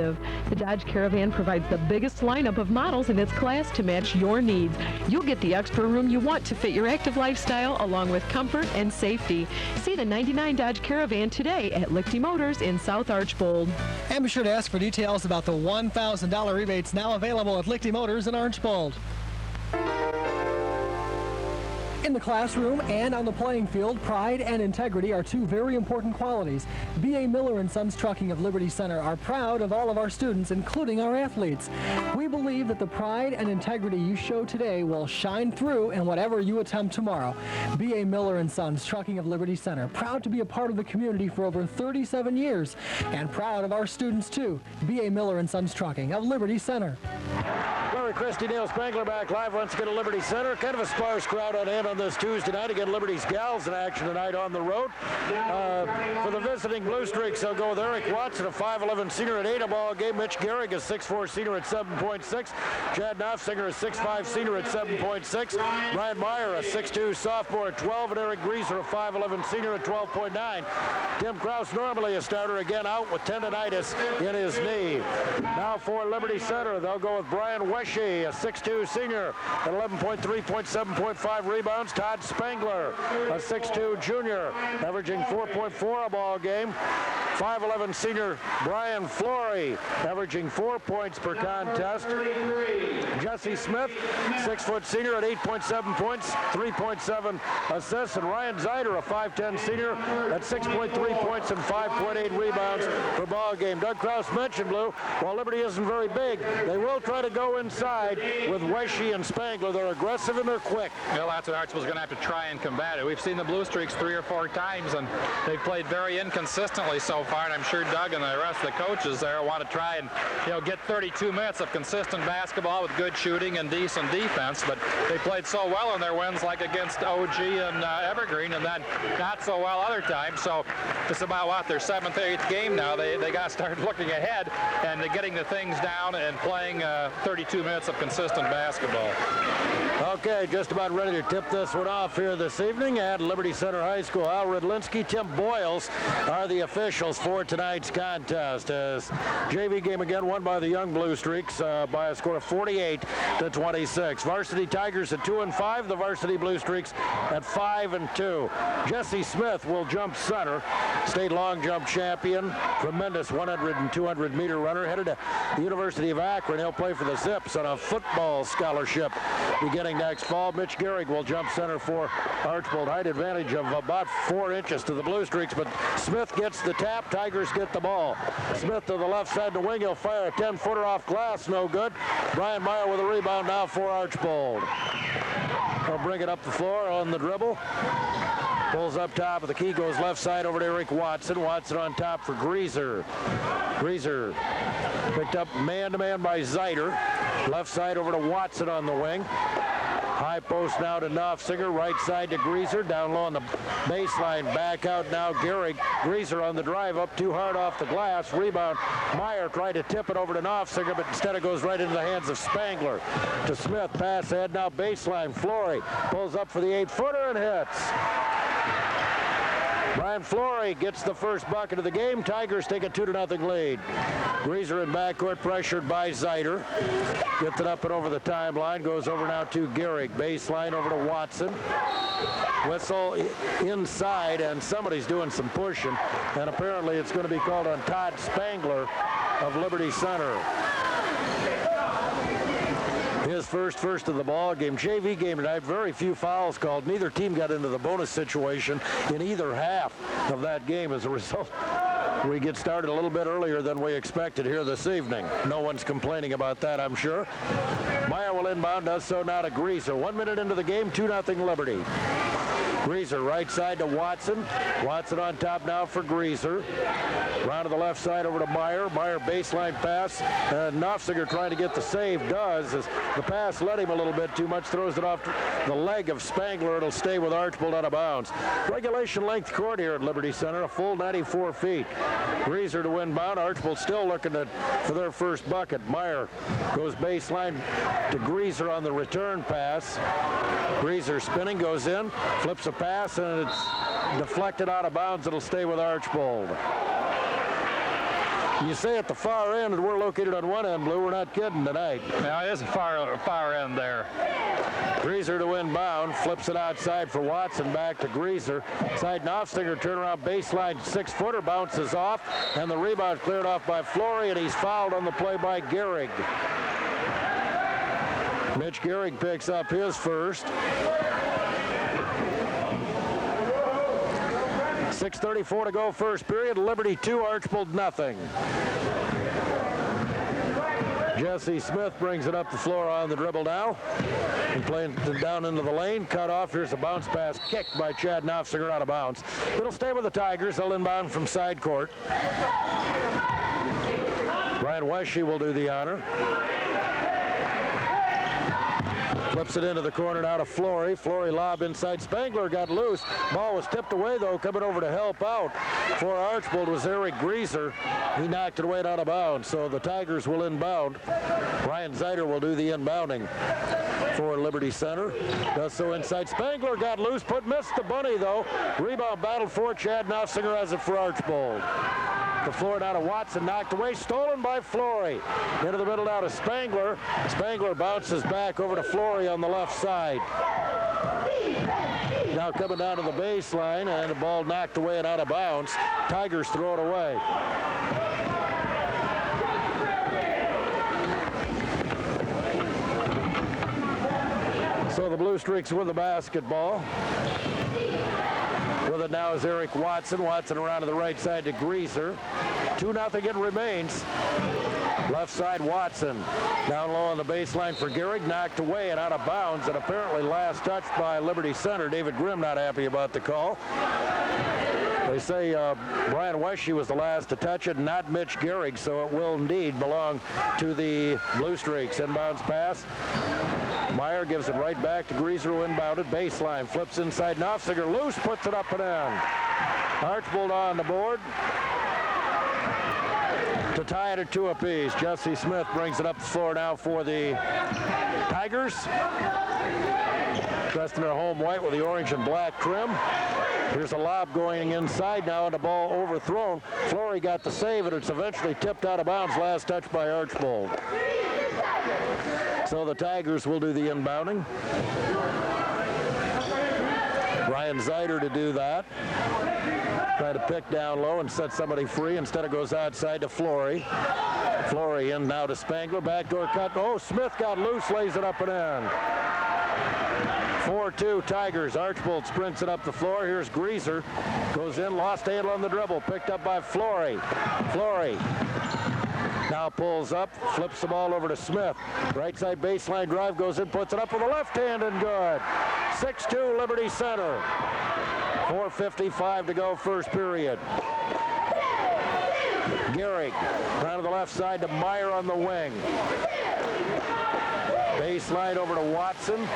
expensive. The Dodge Caravan provides the biggest lineup of models in its class to match your needs. You'll get the extra room you want to fit your active lifestyle, along with comfort and safety. See the 99 Dodge Caravan today at Lichty Motors in South Archbold. And be sure to ask for details about the $1,000 rebates now available at Lichty Motors in Archbold. In the classroom and on the playing field, pride and integrity are two very important qualities. B.A. Miller & Sons Trucking of Liberty Center are proud of all of our students, including our athletes. We believe that the pride and integrity you show today will shine through in whatever you attempt tomorrow. B.A. Miller & Sons Trucking of Liberty Center, proud to be a part of the community for over 37 years, and proud of our students too. B.A. Miller & Sons Trucking of Liberty Center. Larry Christie, Neil Spangler back live once again at Liberty Center. Kind of a sparse crowd on hand on this Tuesday night. Again, Liberty's gals in action tonight on the road. For the visiting Bluestreaks, they'll go with Eric Watson, a 5'11 senior at 8 a ball game. Mitch Gehrig, a 6'4 senior at 7.6. Chad Knopfinger, a 6'5 senior at 7.6. Brian Meyer, a 6'2 sophomore at 12. And Eric Grieser, a 5'11 senior at 12.9. Tim Kraus, normally a starter, again out with tendonitis in his knee. Now for Liberty Center, they'll go with Brian Wesche, a 6'2 senior at 11.3, 7.5 rebounds. Todd Spangler, a 6'2 junior, averaging 4.4 a ball game. 5'11 senior Brian Flory, averaging 4 points per contest. Jesse Smith, 6 foot senior at 8.7 points, 3.7 assists. And Ryan Zeider, a 5'10 senior at 6.3 points and 5.8 rebounds per ball game. Doug Kraus mentioned, Blue, while Liberty isn't very big, they will try to go inside with Wesche and Spangler. They're aggressive and they're quick. Well, that's what Archbold's going to have to try and combat it. We've seen the Bluestreaks 3 or 4 times, and they've played very inconsistently so far, and I'm sure Doug and the rest of the coaches there want to try and, get 32 minutes of consistent basketball with good shooting and decent defense, but they played so well in their wins, like against OG and Evergreen, and then not so well other times. So it's about, their 7th, 8th game now. They got to start looking ahead and getting the things down and playing 32 minutes of consistent basketball. Okay, just about ready to tip this one off here this evening at Liberty Center High School. Al Rydlinski, Tim Boyles are the officials for tonight's contest. As JV game again won by the young Bluestreaks by a score of 48-26. Varsity Tigers at 2-5. The Varsity Bluestreaks at 5-2. Jesse Smith will jump center. State long jump champion. Tremendous 100 and 200 meter runner. Headed to the University of Akron. He'll play for the Zips on a football scholarship beginning next fall. Mitch Gehrig will jump center for Archbold. Height advantage of about 4 inches to the Bluestreaks, but Smith gets the tap. Tigers get the ball. Smith to the left side of the wing. He'll fire a 10-footer off glass. No good. Brian Meyer with a rebound now for Archbold. He'll bring it up the floor on the dribble. Pulls up top of the key, goes left side over to Eric Watson. Watson on top for Grieser. Grieser picked up man-to-man by Zeider. Left side over to Watson on the wing. High post now to Knopfinger. Right side to Grieser. Down low on the baseline. Back out now Gehrig. Grieser on the drive up too hard off the glass. Rebound. Meyer tried to tip it over to Knopfinger, but instead it goes right into the hands of Spangler. To Smith. Pass ahead now baseline. Flory pulls up for the 8-footer and hits. Brian Flory gets the first bucket of the game. Tigers take a 2-0 lead. Grieser in backcourt pressured by Zeider. Gets it up and over the timeline. Goes over now to Gehrig. Baseline over to Watson. Whistle inside, and somebody's doing some pushing. And apparently it's going to be called on Todd Spangler of Liberty Center. His first of the ball game. JV game tonight, very few fouls called. Neither team got into the bonus situation in either half of that game. As a result, we get started a little bit earlier than we expected here this evening. No one's complaining about that, I'm sure. Meyer will inbound, does so now to Grieser. 1 minute into the game, 2-0 Liberty. Grieser right side to Watson. Watson on top now for Grieser. Round to the left side over to Meyer. Meyer baseline pass. Knopfinger trying to get the save. Does. As the pass led him a little bit too much. Throws it off the leg of Spangler. It'll stay with Archbold out of bounds. Regulation length court here at Liberty Center. A full 94 feet. Grieser to inbound. Archbold still looking for their first bucket. Meyer goes baseline to Grieser on the return pass. Grieser spinning, goes in, flips a pass, and it's deflected out of bounds. It'll stay with Archbold. You say at the far end, and we're located on one end, Blue. We're not kidding tonight. Now, it is a far end there. Greaser to inbound, flips it outside for Watson, back to Greaser. Side Knopfstinger, turnaround baseline, 6-footer, bounces off, and the rebound cleared off by Flory, and he's fouled on the play by Gehrig. Mitch Gehrig picks up his first. 6:34 to go, first period. Liberty 2, Archbold nothing. Jesse Smith brings it up the floor on the dribble now. And playing down into the lane, cut off. Here's a bounce pass kicked by Chad Knopfstinger out of bounds. It'll stay with the Tigers. They'll inbound from side court. Brian Wesche will do the honor. Flips it into the corner now to Flory. Flory lob inside. Spangler got loose. Ball was tipped away, though. Coming over to help out for Archbold was Eric Greaser. He knocked it away out of bounds, so the Tigers will inbound. Ryan Zeider will do the inbounding for Liberty Center. Does so inside. Spangler got loose, missed the bunny, though. Rebound battle for Chad Knopfstinger has it for Archbold. The floor now to Watson, knocked away, stolen by Flory. Into the middle now to Spangler. Spangler bounces back over to Flory on the left side. Now coming down to the baseline, and the ball knocked away and out of bounds. Tigers throw it away. So the Bluestreaks with the basketball. With it now is Eric Watson. Watson around to the right side to Greaser. 2-0 it remains. Left side Watson. Down low on the baseline for Gehrig. Knocked away and out of bounds, and apparently last touched by Liberty Center. David Grimm not happy about the call. They say Brian Wesche was the last to touch it, not Mitch Gehrig, so it will indeed belong to the Bluestreaks. Inbounds pass. Meyer gives it right back to Greaser, who inbounded. Baseline, flips inside. Knopfstinger loose, puts it up and in. Archbold on the board to tie it at 2 apiece. Jesse Smith brings it up the floor now for the Tigers. Dressed in their home white with the orange and black trim. Here's a lob going inside now, and the ball overthrown. Flory got the save, and it's eventually tipped out of bounds. Last touch by Archbold. So the Tigers will do the inbounding. Ryan Zeider to do that. Try to pick down low and set somebody free. Instead it goes outside to Flory. Flory in now to Spangler. Backdoor cut. Oh, Smith got loose, lays it up and in. 4-2 Tigers. Archbold sprints it up the floor. Here's Greaser. Goes in, lost handle on the dribble. Picked up by Flory. Flory now pulls up, flips the ball over to Smith. Right side baseline drive, goes in, puts it up with a left hand and good. 6-2 Liberty Center. 4:55 to go, first period. Gehrig down to the left side to Meyer on the wing. Baseline over to Watson.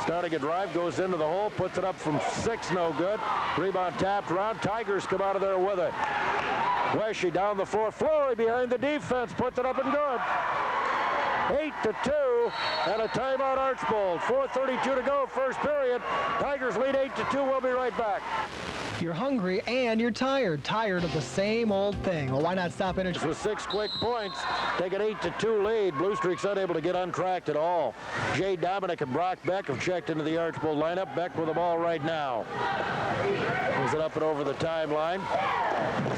Starting a drive, goes into the hole, puts it up from 6, no good. Rebound tapped around. Tigers come out of there with it. Wesche down the floor. Flory behind the defense, puts it up and good. 8-2 and a timeout Archbold. 4:32 to go, first period. Tigers lead 8-2. We'll be right back. You're hungry and you're tired of the same old thing. Well, why not stop in With 6 quick points, take an 8-2 lead. Bluestreaks unable to get untracked at all. Jay Dominic and Brock Beck have checked into the Archbold lineup. Beck with the ball right now. Moves it up and over the timeline.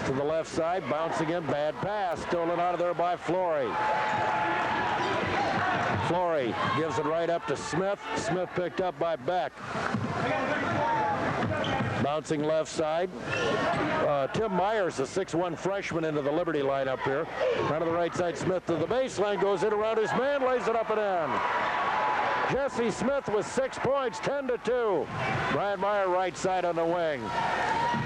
To the left side, bouncing in, bad pass. Stolen out of there by Flory. Flory gives it right up to Smith. Smith picked up by Beck. Bouncing left side. Tim Myers, a 6'1 freshman, into the Liberty lineup here. Down to the right side, Smith to the baseline, goes in around his man, lays it up and in. Jesse Smith with 6 points, 10-2. Brian Meyer right side on the wing.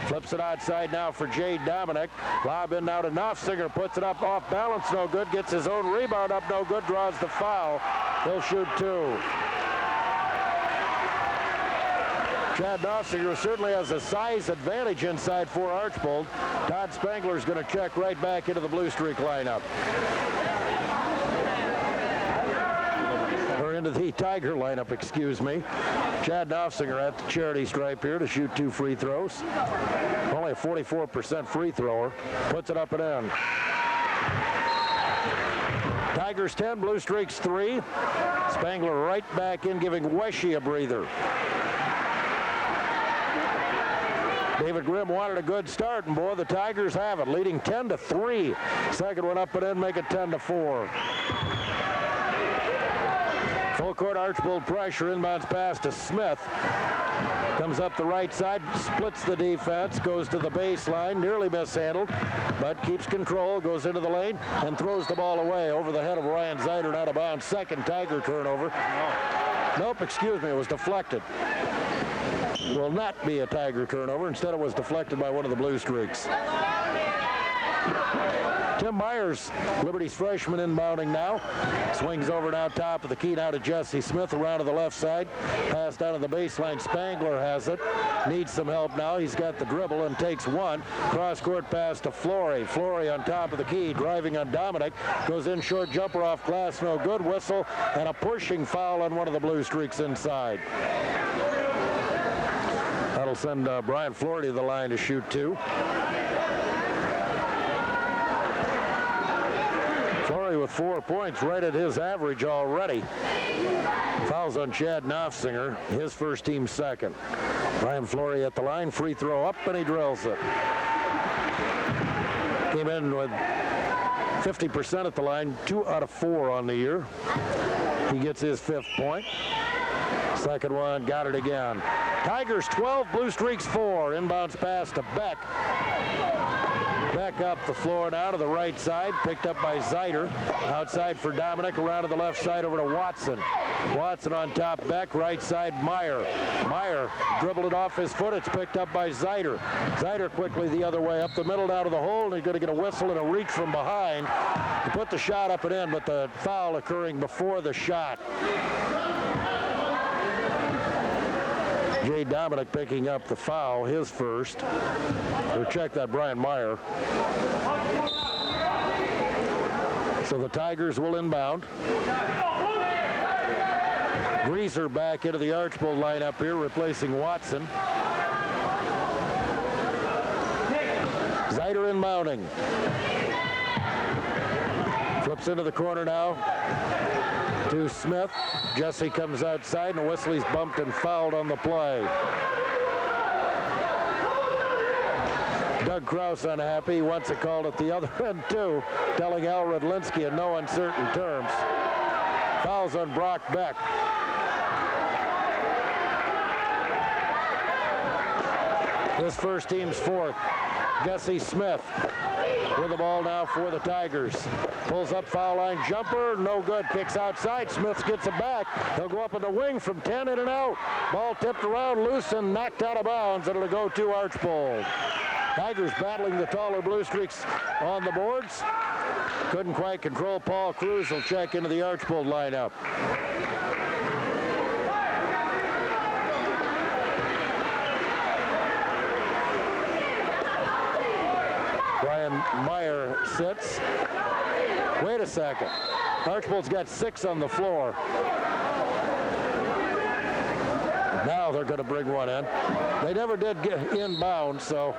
Flips it outside now for Jay Dominic. Lob in now to Knopfstinger, puts it up off balance, no good. Gets his own rebound up, no good. Draws the foul. He'll shoot 2. Chad Knopfstinger certainly has a size advantage inside for Archbold. Todd Spangler's going to check right back into the Bluestreak lineup. Or into the Tiger lineup, excuse me. Chad Knopfstinger at the charity stripe here to shoot 2 free throws. Only a 44% free thrower. Puts it up and in. Tigers 10, Bluestreaks 3. Spangler right back in, giving Wesche a breather. David Grimm wanted a good start, and boy, the Tigers have it, leading 10-3. Second one up and in, make it 10-4. Full court Archbold pressure, inbounds pass to Smith. Comes up the right side, splits the defense, goes to the baseline, nearly mishandled, but keeps control, goes into the lane, and throws the ball away over the head of Ryan Zeiter and out of bounds. Second Tiger turnover. Nope, excuse me, it was deflected. Will not be a Tiger turnover. Instead, it was deflected by one of the Bluestreaks. Tim Myers, Liberty's freshman, inbounding now. Swings over now top of the key now to Jesse Smith around to the left side. Pass down to the baseline. Spangler has it. Needs some help now. He's got the dribble and takes one. Cross-court pass to Flory. Flory on top of the key, driving on Dominic. Goes in short jumper off glass. No good. Whistle and a pushing foul on one of the Bluestreaks inside. That'll send Brian Flory to the line to shoot two. Flory with 4 points, right at his average already. Fouls on Chad Knopfsinger, his first team second. Brian Flory at the line, free throw up, and he drills it. Came in with 50% at the line, 2 out of 4 on the year. He gets his 5th point. Second one, got it again. Tigers 12, Bluestreaks 4. Inbounds pass to Beck. Beck up the floor now to the right side, picked up by Zeiter. Outside for Dominic, around to the left side over to Watson. Watson on top, Beck, right side, Meyer. Meyer dribbled it off his foot, it's picked up by Zeiter. Zeiter quickly the other way, up the middle down to the hole, and he's going to get a whistle and a reach from behind. He put the shot up and in, but the foul occurring before the shot. Jay Dominic picking up the foul, his first. We'll check that, Brian Meyer. So the Tigers will inbound. Greaser back into the Archbold lineup here, replacing Watson. Zeiter inbounding. Flips into the corner now to Smith. Jesse comes outside, and Wesley's bumped and fouled on the play. Doug Krause unhappy. He wants it called at the other end, too, telling Al Redlinski in no uncertain terms. Fouls on Brock Beck. This first team's 4th. Jesse Smith with the ball now for the Tigers. Pulls up foul line jumper, no good. Kicks outside, Smith gets it back. He'll go up in the wing from 10, in and out. Ball tipped around, loose and knocked out of bounds, and it'll go to Archbold. Tigers battling the taller Bluestreaks on the boards. Couldn't quite control. Paul Cruz will check into the Archbold lineup. Brian Meyer sits. Wait a second. Archbold's got 6 on the floor. Now they're going to bring one in. They never did get inbound, so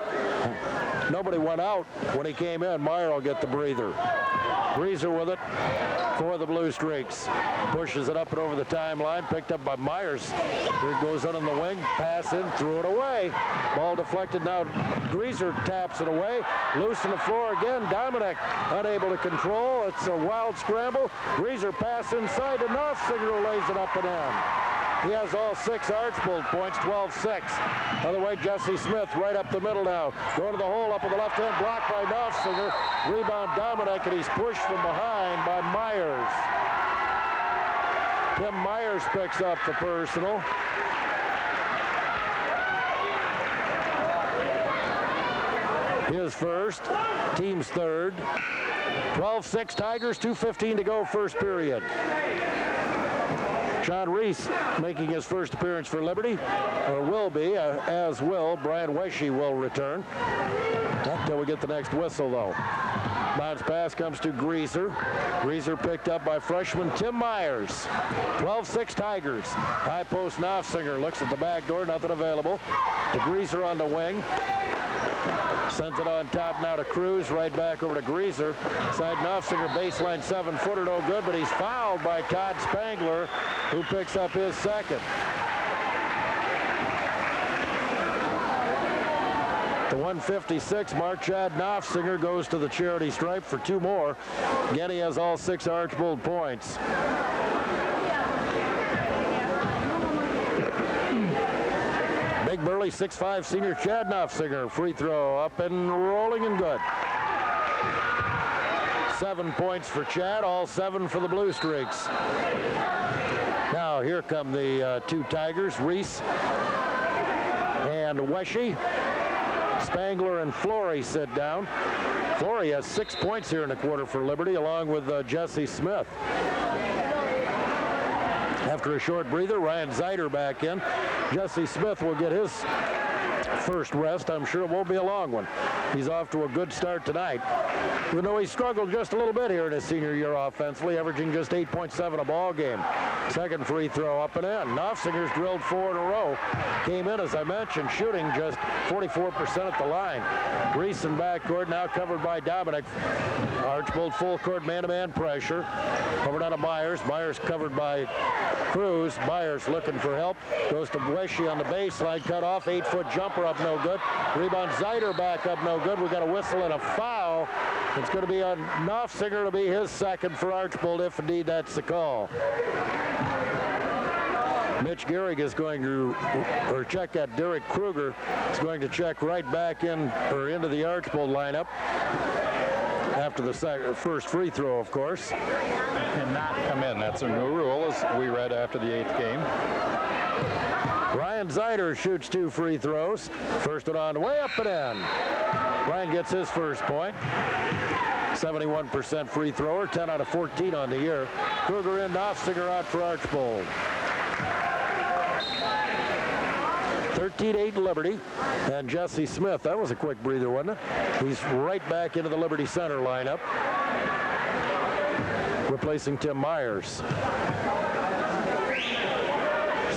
nobody went out when he came in. Meyer will get the breather. Greaser with it for the Bluestreaks. Pushes it up and over the timeline. Picked up by Myers. Here it goes on in the wing. Pass in, threw it away. Ball deflected now. Greaser taps it away. Loose on the floor again. Dominic unable to control. It's a wild scramble. Greaser pass inside to Knopfsinger, lays it up and in. He has all 6 Archbold points, 12-6. Other way, Jesse Smith right up the middle now. Going to the hole up with the left hand, blocked by Knopfsinger. Rebound Dominic, and he's pushed from behind by Myers. Tim Myers picks up the personal. His first, team's 3rd. 12-6 Tigers, 2:15 to go, first period. Sean Reese making his first appearance for Liberty, or will be, as will Brian Wesche will return. Not until we get the next whistle, though. Bounce pass comes to Greaser. Greaser picked up by freshman Tim Myers. 12-6 Tigers. High post Knopfsinger looks at the back door, nothing available. To Greaser on the wing. Sends it on top now to Cruz, right back over to Greaser. Side Knopfsinger, baseline 7-footer, no good, but he's fouled by Todd Spangler, who picks up his second. The 156 mark, Chad Knopfsinger goes to the charity stripe for 2 more. Again, he has all 6 Archbold points. Big burly 6'5" senior Chad Knopfsinger, free throw up and rolling and good. 7 points for Chad, all 7 for the Bluestreaks. Now here come the 2 Tigers, Reese and Wesche. Spangler and Flory sit down. Flory has 6 points here in the quarter for Liberty, along with Jesse Smith. After a short breather, Ryan Zeider back in. Jesse Smith will get his first rest. I'm sure it won't be a long one. He's off to a good start tonight. Even though he struggled just a little bit here in his senior year offensively, averaging just 8.7 a ball game. Second free throw up and in. Knopfsinger's drilled 4 in a row. Came in, as I mentioned, shooting just 44% at the line. Reese in backcourt, now covered by Dominic. Archbold full court man-to-man pressure. Over down to Myers. Myers covered by Cruz. Myers looking for help. Goes to Wesche on the baseline. Cut off. 8-foot jumper up, no good. Rebound Zeider back up, no good. We got a whistle and a foul. It's going to be on Knopfsinger to be his second for Archbold, if indeed that's the call. Mitch Gehrig is going to, or check at Derek Kruger is going to check right back in, or into the Archbold lineup after the first free throw, of course. Cannot come in. That's a new rule, as we read after the 8th game. Ryan Zeider shoots 2 free throws. First one on, way up and in. Ryan gets his first point. 71% free thrower, 10 out of 14 on the year. Kruger in, Knopfsinger out for Archbold. 13-8 Liberty, and Jesse Smith, that was a quick breather, wasn't it? He's right back into the Liberty Center lineup, replacing Tim Myers.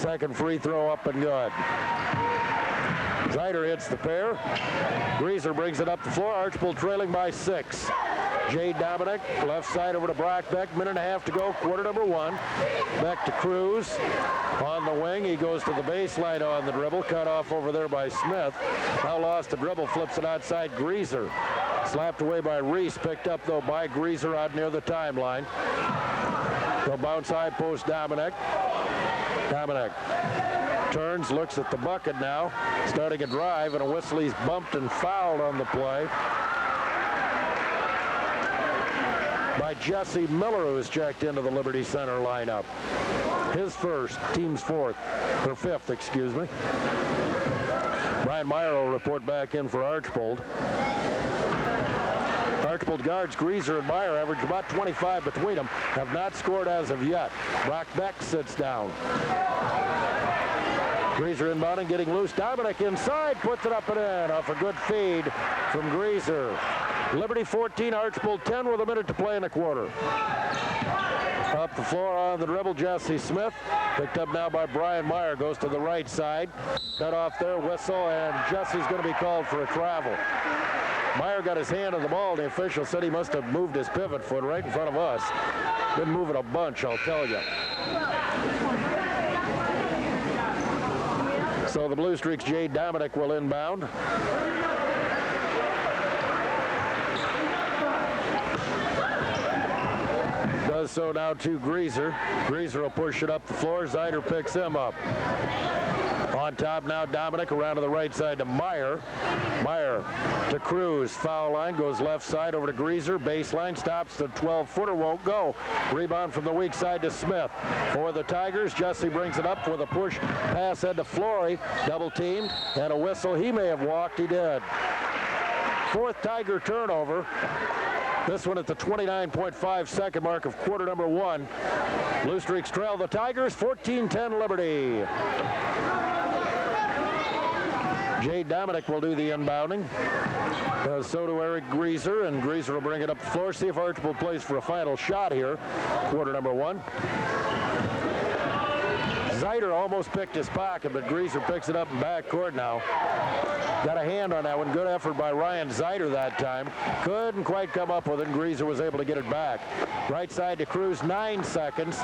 Second free throw up and good. Zeider hits the pair. Greaser brings it up the floor. Archbold trailing by 6. Jay Dominic, left side over to Brock Beck. Minute and a half to go, quarter number 1. Back to Cruz on the wing. He goes to the baseline on the dribble. Cut off over there by Smith. Now lost the dribble, flips it outside Greaser. Slapped away by Reese, picked up though by Greaser out near the timeline. They'll bounce high post Dominic. Dominic turns, looks at the bucket now, starting a drive, and a whistle. He's bumped and fouled on the play by Jesse Miller, who is checked into the Liberty Center lineup. His first, team's 5th, excuse me. Brian Meyer will report back in for Archbold. Archbold guards Greaser and Meyer average about 25 between them. Have not scored as of yet. Brock Beck sits down. Greaser inbounding, getting loose. Dominic inside, puts it up and in off a good feed from Greaser. Liberty 14, Archbold 10 with a minute to play in the quarter. Up the floor on the dribble, Jesse Smith. Picked up now by Brian Meyer. Goes to the right side. Cut off there, whistle, and Jesse's going to be called for a travel. Meyer got his hand on the ball. The official said he must have moved his pivot foot right in front of us. Didn't move it a bunch, I'll tell you. So the Bluestreaks' Jay Dominic will inbound. Does so now to Greaser. Greaser will push it up the floor. Zeider picks him up. On top now, Dominic around to the right side to Meyer. Meyer to Cruz. Foul line, goes left side over to Greaser. Baseline, stops the 12-footer, won't go. Rebound from the weak side to Smith. For the Tigers, Jesse brings it up with a push pass head to Flory. Double teamed and a whistle. He may have walked, he did. 4th Tiger turnover. This one at the 29.5 second mark of quarter number 1. Bluestreaks trail the Tigers, 14-10 Liberty. Jay Dominic will do the inbounding. So do Eric Greaser, and Greaser will bring it up the floor. See if Archbold plays for a final shot here. Quarter number 1. Zeiter almost picked his pocket, but Greaser picks it up in backcourt now. Got a hand on that one. Good effort by Ryan Zeiter that time. Couldn't quite come up with it, and Greaser was able to get it back. Right side to Cruz, 9 seconds.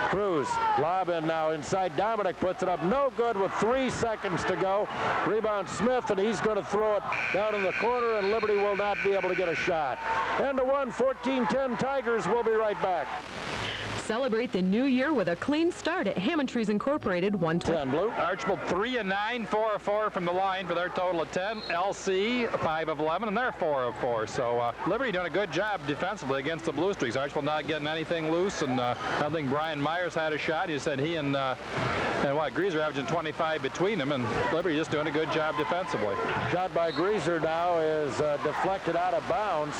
Cruz, lob in now inside. Dominic puts it up. No good with 3 seconds to go. Rebound Smith, and he's going to throw it down in the corner, and Liberty will not be able to get a shot. End of one, 14-10 Tigers. We'll be right back. Celebrate the new year with a clean start at Hammond Trees Incorporated. 120. Blue. Archbold 3 of 9, 4 of 4 from the line for their total of 10. LC 5 of 11, and they're 4 of 4. So Liberty doing a good job defensively against the Bluestreaks. Archbold not getting anything loose, and I think Brian Myers had a shot. He said he and Greaser averaging 25 between them, and Liberty just doing a good job defensively. Shot by Greaser now is deflected out of bounds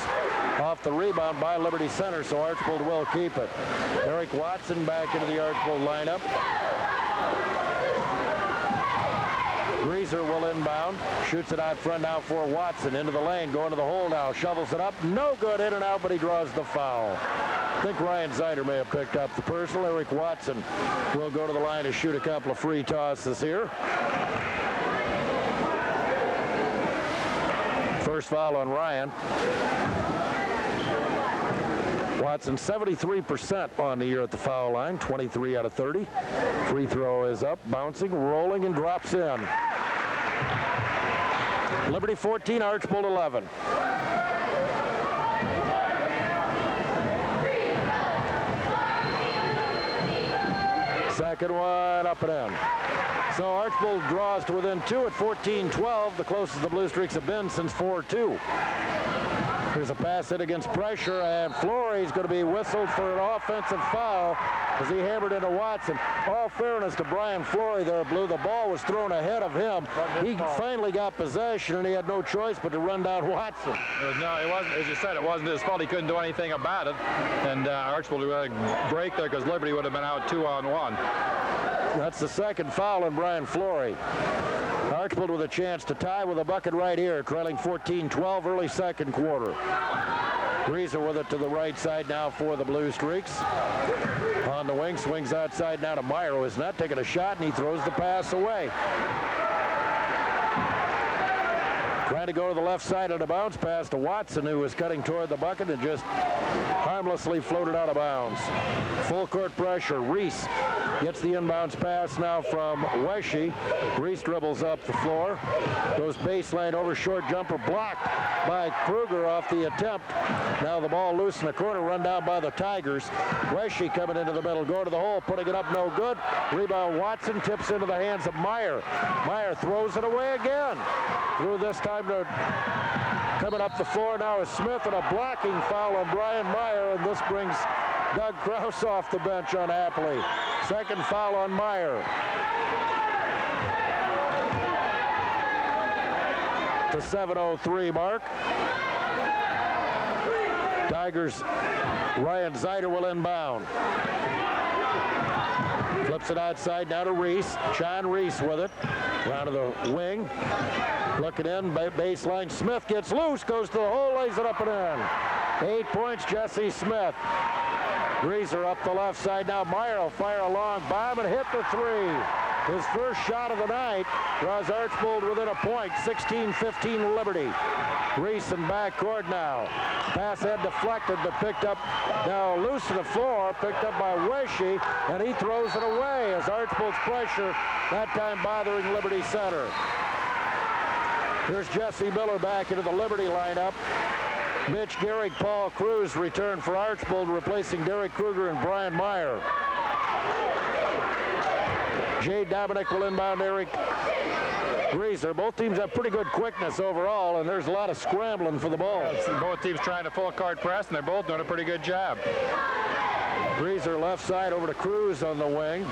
off the rebound by Liberty Center, so Archbold will keep it. Eric Watson back into the Archbold lineup. Greaser will inbound. Shoots it out front now for Watson. Into the lane, going to the hole now. Shovels it up. No good, in and out, but he draws the foul. I think Ryan Zeiter may have picked up the personal. Eric Watson will go to the line to shoot a couple of free tosses here. First foul on Ryan. Watson 73% on the year at the foul line, 23 out of 30. Free throw is up, bouncing, rolling, and drops in. Liberty 14, Archbold 11. Second one up and in. So Archbold draws to within 2 at 14-12, the closest the Bluestreaks have been since 4-2. Here's a pass hit against pressure, and Flory's going to be whistled for an offensive foul as he hammered into Watson. All fairness to Brian Flory there, Blue. The ball was thrown ahead of him. He finally got possession, and he had no choice but to run down Watson. No, it wasn't. As you said, it wasn't his fault. He couldn't do anything about it. And Archbold would have a break there because Liberty would have been out 2-on-1. That's the second foul on Brian Flory. Archbold with a chance to tie with a bucket right here, trailing 14-12 early second quarter. Greaser with it to the right side now for the Bluestreaks. On the wing, swings outside now to Meyer, who is not taking a shot, and he throws the pass away. Trying to go to the left side on a bounce pass to Watson, who was cutting toward the bucket and just harmlessly floated out of bounds. Full court pressure. Reese gets the inbounds pass now from Wesche. Reese dribbles up the floor. Goes baseline over, short jumper blocked by Kruger off the attempt. Now the ball loose in the corner, run down by the Tigers. Wesche coming into the middle, going to the hole, putting it up, no good. Rebound Watson, tips into the hands of Meyer. Meyer throws it away again. Through this time to coming up the floor now is Smith, and a blocking foul on Brian Meyer, and this brings Doug Krause off the bench unhappily. Second foul on Meyer. The 7:03 mark. Tigers, Ryan Zeiter will inbound. Flips it outside now to Reese. Sean Reese with it. Round to the wing. Looking in, baseline. Smith gets loose, goes to the hole, lays it up and in. 8 points, Jesse Smith. Greaser up the left side now. Meyer will fire a long bomb and hit the three. His first shot of the night draws Archbold within a point. 16-15 Liberty. Reese in backcourt now. Pass head deflected, but picked up now loose to the floor. Picked up by Wesche, and he throws it away as Archbold's pressure, that time bothering Liberty Center. Here's Jesse Miller back into the Liberty lineup. Mitch Gehrig, Paul Cruz return for Archbold, replacing Derek Kruger and Brian Meyer. Jay Dominic will inbound Eric Greaser. Both teams have pretty good quickness overall, and there's a lot of scrambling for the ball. Both teams trying to full court press, and they're both doing a pretty good job. Greaser left side over to Cruz on the wing.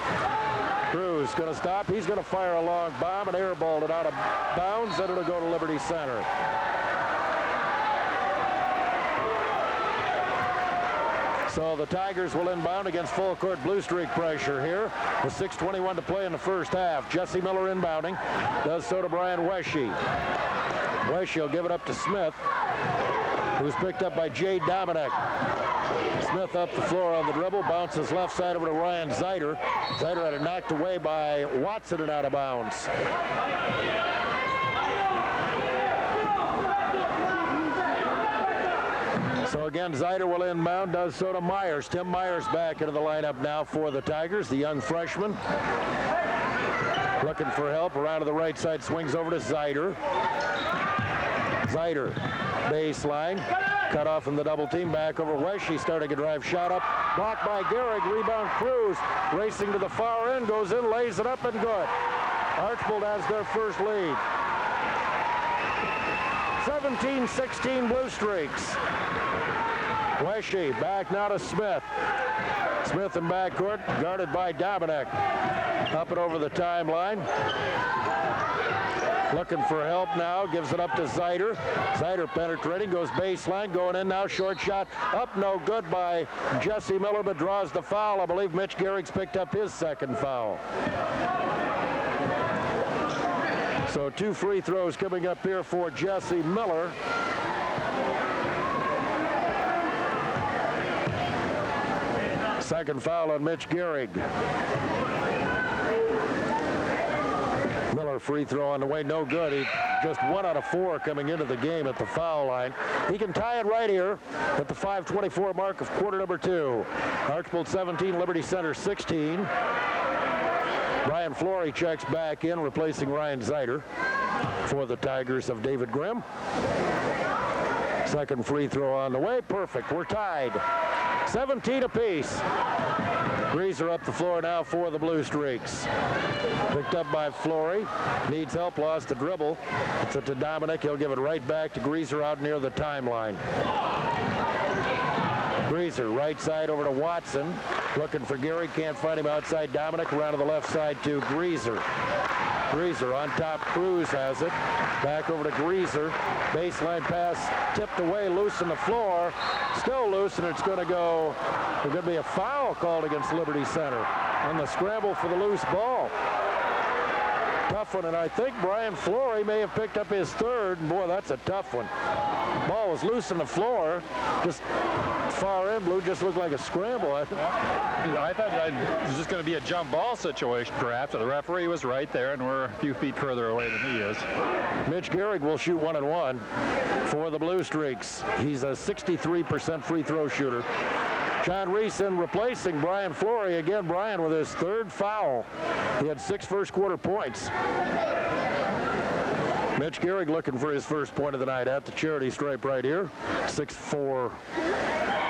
Cruz going to stop. He's going to fire a long bomb and airball it out of bounds, and it'll go to Liberty Center. So the Tigers will inbound against full court Bluestreak pressure here with 6:21 to play in the first half. Jesse Miller inbounding. Does so to Brian Wesche. Wesche will give it up to Smith, who's picked up by Jade Dominic. Smith up the floor on the dribble, bounces left side over to Ryan Zeider. Zeider had it knocked away by Watson and out of bounds. So again, Zeider will inbound, does so to Myers. Tim Myers back into the lineup now for the Tigers, the young freshman. Looking for help, around to the right side, swings over to Zeider. Zeider, baseline, cut off in the double team, back over West. She starting a drive, shot up, blocked by Gehrig, rebound Cruz, racing to the far end, goes in, lays it up and good. Archbold has their first lead. 17-16 Bluestreaks. Weshy back now to Smith. Smith in backcourt, guarded by Dominic. Up and over the timeline. Looking for help now, gives it up to Zeider. Zeider penetrating, goes baseline, going in now, short shot, up, no good by Jesse Miller, but draws the foul. I believe Mitch Gehrig's picked up his second foul. So 2 free throws coming up here for Jesse Miller. Second foul on Mitch Gehrig. Miller free throw on the way, no good. He just 1 out of 4 coming into the game at the foul line. He can tie it right here at the 5:24 mark of quarter number 2. Archbold 17, Liberty Center 16. Brian Flory checks back in, replacing Ryan Zeider for the Tigers of David Grimm. Second free throw on the way, perfect. We're tied. 17 apiece. Greaser up the floor now for the Bluestreaks. Picked up by Flory. Needs help, lost the dribble. It's it to Dominic. He'll give it right back to Greaser out near the timeline. Greaser, right side over to Watson. Looking for Gehrig, can't find him outside Dominic. Around to the left side to Greaser. Greaser on top, Cruz has it. Back over to Greaser. Baseline pass tipped away, loose on the floor. Still loose, and it's going to go. There's going to be a foul called against Liberty Center on the scramble for the loose ball. Tough one, and I think Brian Flory may have picked up his third. And boy, that's a tough one. Ball was loose on the floor. Just far end, Blue just looked like a scramble. I thought it was just going to be a jump ball situation, perhaps. The referee was right there, and we're a few feet further away than he is. Mitch Gehrig will shoot 1-1 for the Bluestreaks. He's a 63% free throw shooter. John Reeson replacing Brian Flory. Again, Brian with his third foul. He had 6 first quarter points. Mitch Gehrig looking for his first point of the night at the charity stripe right here. 6'4"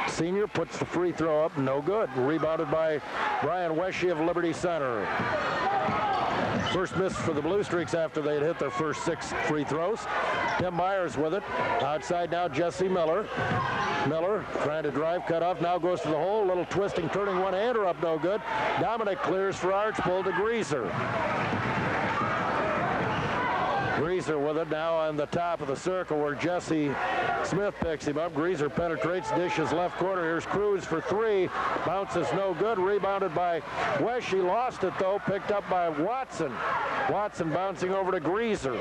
senior puts the free throw up, no good. Rebounded by Brian Weshy of Liberty Center. First miss for the Bluestreaks after they had hit their first 6 free throws. Tim Myers with it. Outside now, Jesse Miller. Miller trying to drive, cut off, now goes to the hole. Little twisting, turning one-hander up, no good. Dominic clears for Archbold to Greaser. Greaser with it now on the top of the circle where Jesse Smith picks him up. Greaser penetrates, dishes left corner. Here's Cruz for 3. Bounces no good. Rebounded by Weshy. Lost it though. Picked up by Watson. Watson bouncing over to Greaser.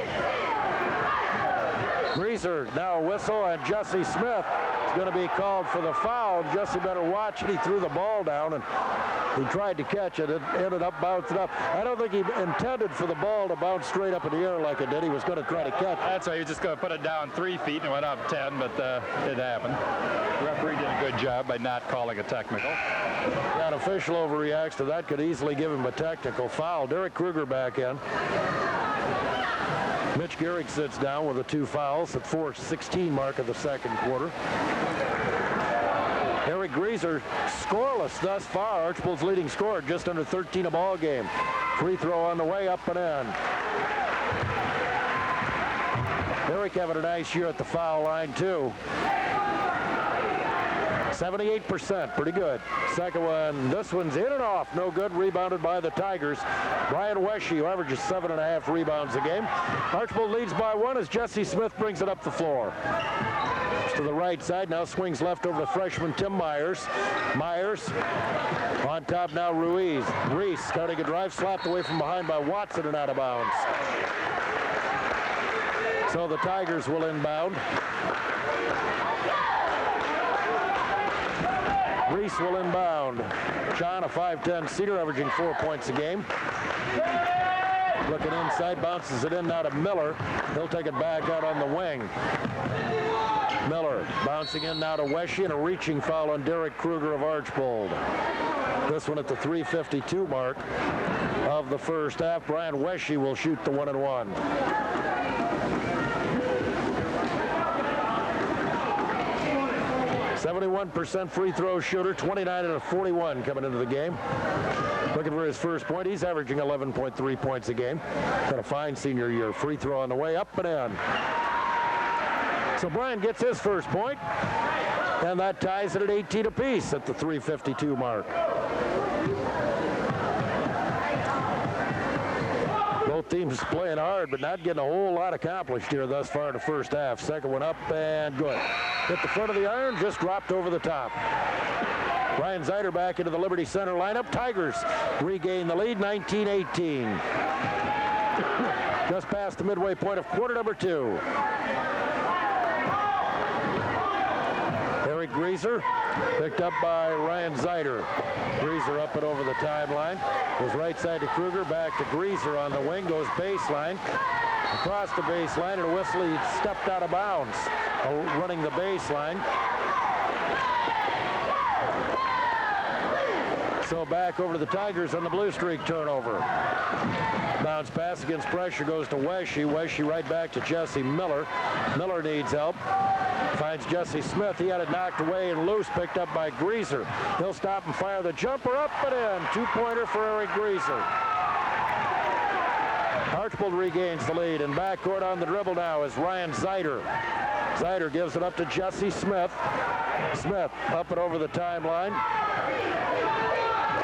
Greaser now a whistle, and Jesse Smith is going to be called for the foul. Jesse better watch it. He threw the ball down and he tried to catch it. It ended up bouncing up. I don't think he intended for the ball to bounce straight up in the air like it did. He was going to try to catch it. That's why he was just going to put it down 3 feet and it went up 10, but it happened. The referee did a good job by not calling a technical. That official overreacts to that, could easily give him a technical foul. Derek Kruger back in. Mitch Gehrig sits down with the 2 fouls at 4:16 mark of the second quarter. Eric Greaser scoreless thus far. Archbold's leading scorer, just under 13 a ball game. Free throw on the way, up and in. Eric having a nice year at the foul line too. 78%, pretty good. Second one, this one's in and off, no good. Rebounded by the Tigers. Brian Weshy, who averages 7.5 rebounds a game. Archbold leads by 1 as Jesse Smith brings it up the floor. To the right side, now swings left over to freshman Tim Myers. Myers on top now, Ruiz. Reese starting a drive, slapped away from behind by Watson and out of bounds. So the Tigers will inbound. Reese will inbound. John, a 5'10" senior, averaging 4 points a game. Looking inside, bounces it in now to Miller. He'll take it back out on the wing. Miller bouncing in now to Wesche, and a reaching foul on Derek Kruger of Archbold. This one at the 3:52 mark of the first half. Brian Wesche will shoot the 1-and-1. 71% free throw shooter, 29 out of 41 coming into the game. Looking for his first point. He's averaging 11.3 points a game. Got a fine senior year. Free throw on the way, up and in. So Brian gets his first point, and that ties it at 18 apiece at the 3:52 mark. Both teams playing hard, but not getting a whole lot accomplished here thus far in the first half. Second one up and good. Hit the front of the iron, just dropped over the top. Ryan Zeider back into the Liberty Center lineup. Tigers regain the lead, 19-18. Just past the midway point of quarter number 2. Eric Greaser picked up by Ryan Zeider. Greaser up and over the timeline. Goes right side to Kruger, back to Greaser on the wing, goes baseline. Across the baseline, and a whistle, he stepped out of bounds. Running the baseline. So back over to the Tigers on the blue streak turnover. Bounce pass against pressure goes to Wesche. Wesche right back to Jesse Miller. Miller needs help. Finds Jesse Smith. He had it knocked away and loose, picked up by Greaser. He'll stop and fire the jumper up and in. 2-pointer for Eric Greaser. Archbold regains the lead, and backcourt on the dribble now is Ryan Zeider. Zeider gives it up to Jesse Smith. Smith up and over the timeline.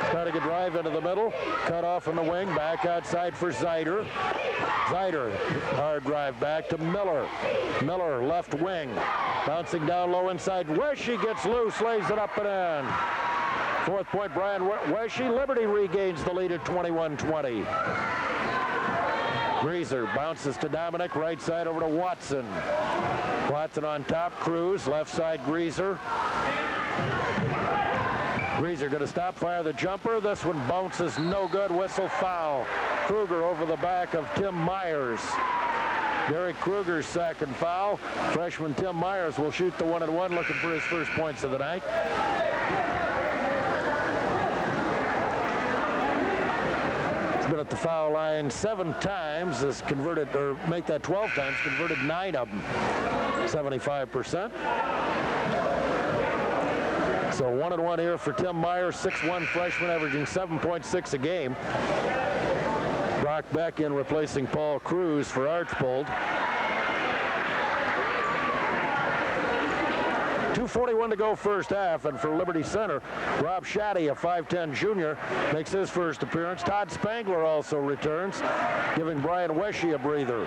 Starting a drive into the middle. Cut off on the wing. Back outside for Zeider. Zeider, hard drive back to Miller. Miller, left wing. Bouncing down low inside. Wesche gets loose, lays it up and in. 4th point, Brian Wesche. Liberty regains the lead at 21-20. Greaser bounces to Dominic, right side over to Watson. Watson on top, Cruz, left side Greaser. Greaser going to stop, fire the jumper. This one bounces, no good, whistle foul. Kruger over the back of Tim Myers. Derek Kruger's second foul. Freshman Tim Myers will shoot the 1-and-1, looking for his first points of the night. Been at the foul line 7 times, has converted, or make that 12 times, converted 9 of them, 75%. So 1-and-1 here for Tim Myers, 6'1" freshman, averaging 7.6 a game. Brock Beck in replacing Paul Cruz for Archbold. 2:41 to go first half, and for Liberty Center, Rob Shaddy, a 5'10" junior, makes his first appearance. Todd Spangler also returns, giving Brian Wesche a breather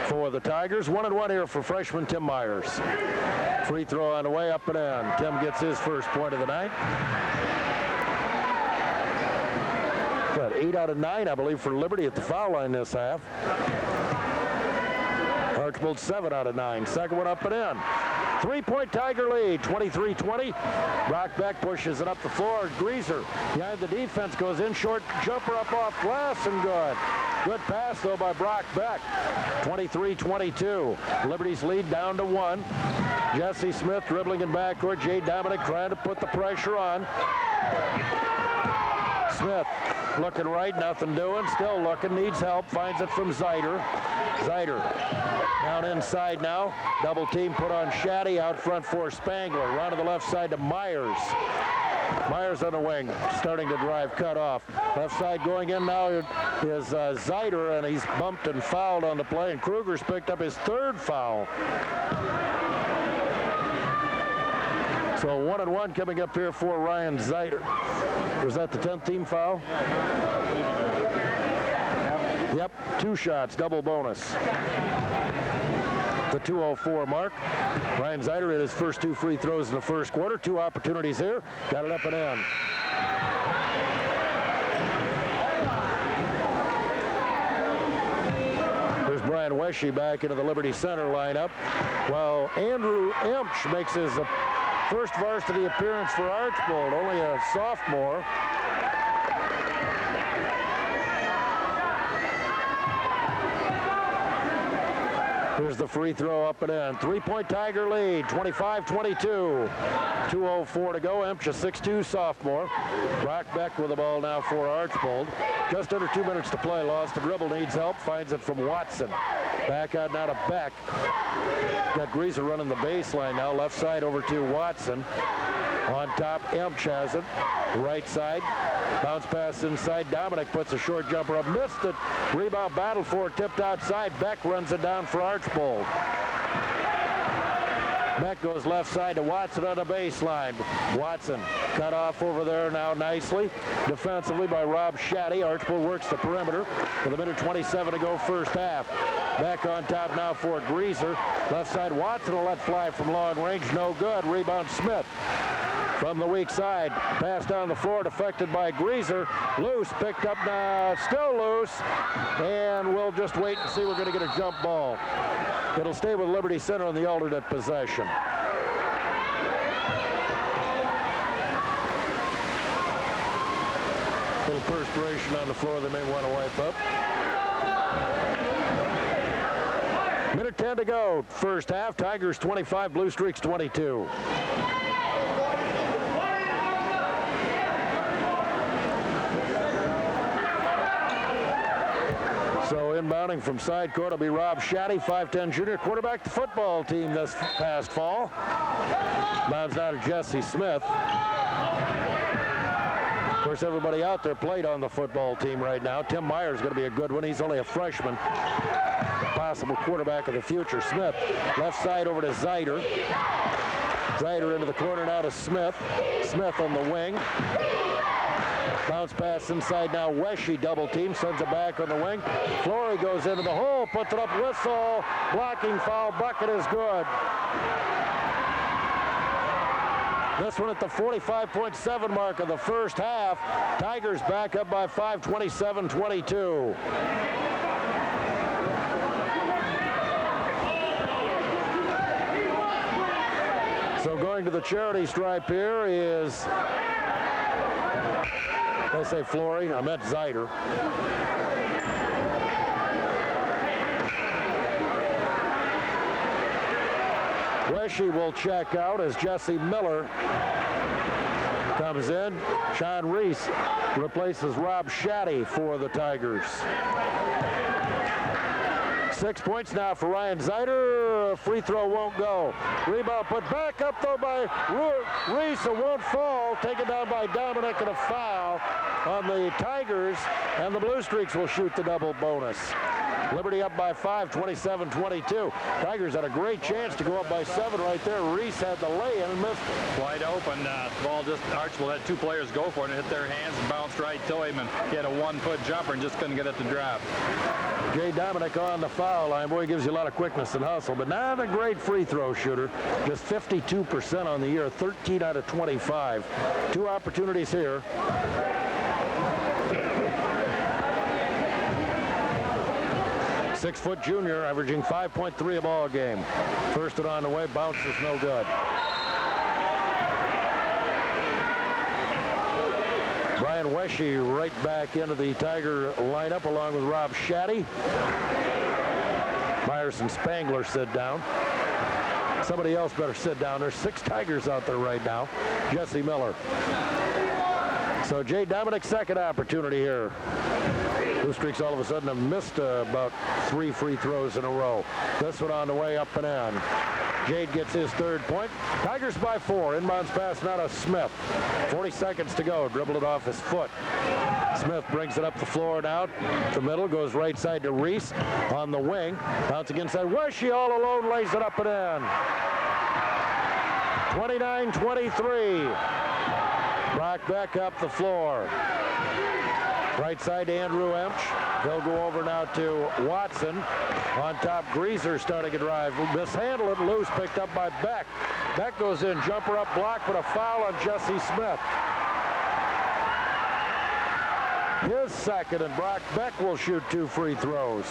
for the Tigers. 1-and-1 here for freshman Tim Myers. Free throw on the way, up and in. Tim gets his first point of the night. But 8 out of 9, I believe, for Liberty at the foul line this half. Archbold 7 out of 9. Second one up and in. 3-point Tiger lead, 23-20. Brock Beck pushes it up the floor. Greaser behind the defense, goes in short, jumper up off glass and good. Good pass, though, by Brock Beck. 23-22. Liberty's lead down to 1. Jesse Smith dribbling in backcourt. Jay Dominic trying to put the pressure on. Smith looking right, nothing doing. Still looking, needs help. Finds it from Zeider. Zeider down inside now. Double team put on Shaddy, out front for Spangler. Round to the left side to Myers. Myers on the wing, starting to drive, cut off. Left side going in now is Zeider, and he's bumped and fouled on the play, and Kruger's picked up his 3rd foul. So 1-and-1 coming up here for Ryan Zeider. Was that the 10th team foul? Yep, 2 shots, double bonus. The 2:04 mark. Ryan Zeider hit his first 2 free throws in the first quarter. 2 opportunities here. Got it up and in. There's Brian Wesche back into the Liberty Center lineup, while Andrew Emch makes his First varsity appearance for Archbold, only a sophomore. Here's the free throw up and in. 3-point Tiger lead, 25-22. 2:04 to go. Emch, a 6'2" sophomore. Brock Beck with the ball now for Archbold. Just under 2 minutes to play. Lost the dribble, needs help. Finds it from Watson. Back out now to Beck. Got Greaser running the baseline now. Left side over to Watson. On top, Emch has it. Right side. Bounce pass inside. Dominic puts a short jumper up. Missed it. Rebound battle for it. Tipped outside. Beck runs it down for Archbold. Beck goes left side to Watson on the baseline. Watson cut off over there now nicely. Defensively by Rob Shaddy. Archbold works the perimeter with 1:27 to go first half. Beck on top now for Greaser. Left side Watson will let fly from long range. No good. Rebound Smith. From the weak side, pass down the floor, deflected by Greaser. Loose, picked up now, still loose. And we'll just wait and see. We're going to get a jump ball. It'll stay with Liberty Center on the alternate possession. Little perspiration on the floor they may want to wipe up. 1:10 to go, first half. Tigers 25, Bluestreaks 22. So inbounding from side court will be Rob Shaddy, 5'10" junior, quarterback the football team this past fall. Bounds down to Jesse Smith. Of course, everybody out there played on the football team right now. Tim Meyer's going to be a good one. He's only a freshman. Possible quarterback of the future. Smith, left side over to Zeider. Zeider into the corner now to Smith. Smith on the wing. Bounce pass inside now. Weshy double team, sends it back on the wing. Flory goes into the hole, puts it up, whistle. Blocking foul, bucket is good. This one at the 45.7 mark of the first half. Tigers back up by 5, 27-22. So going to the charity stripe here is, I say Flory, I meant Zeider. Weshy will check out as Jesse Miller comes in. Sean Reese replaces Rob Shaddy for the Tigers. 6 points now for Ryan Zeider. Free throw won't go. Rebound put back up though by Reese. It won't fall. Taken down by Dominic and a foul on the Tigers. And the Bluestreaks will shoot the double bonus. Liberty up by 5, 27-22. Tigers had a great chance to go up by 7 right there. Reese had the lay-in and missed it. Wide open. Ball just, Archbold had two players go for it and hit their hands and bounced right to him, and he had a 1-foot jumper and just couldn't get it to drop. Jay Dominic on the foul line. Boy, he gives you a lot of quickness and hustle, but not a great free throw shooter. Just 52% on the year, 13 out of 25. 2 opportunities here. Six-foot junior, averaging 5.3 a ball game. First it on the way, bounces no good. Brian Weshy right back into the Tiger lineup along with Rob Shaddy. Myers and Spangler sit down. Somebody else better sit down. There's 6 Tigers out there right now. Jesse Miller. So Jay Dominic's second opportunity here. Bluestreaks all of a sudden have missed about 3 free throws in a row. This one on the way up and in. Jade gets his 3rd point. Tigers by 4. Inbounds pass now to Smith. 40 seconds to go. Dribbled it off his foot. Smith brings it up the floor now. The middle goes right side to Reese on the wing. Bounce against that. Weshy all alone lays it up and in. 29-23. Brock Beck up the floor. Right side to Andrew Emch. They'll go over now to Watson. On top, Greaser starting a drive. Mishandle it, loose, picked up by Beck. Beck goes in, jumper up, block, but a foul on Jesse Smith. His second, and Brock Beck will shoot 2 free throws.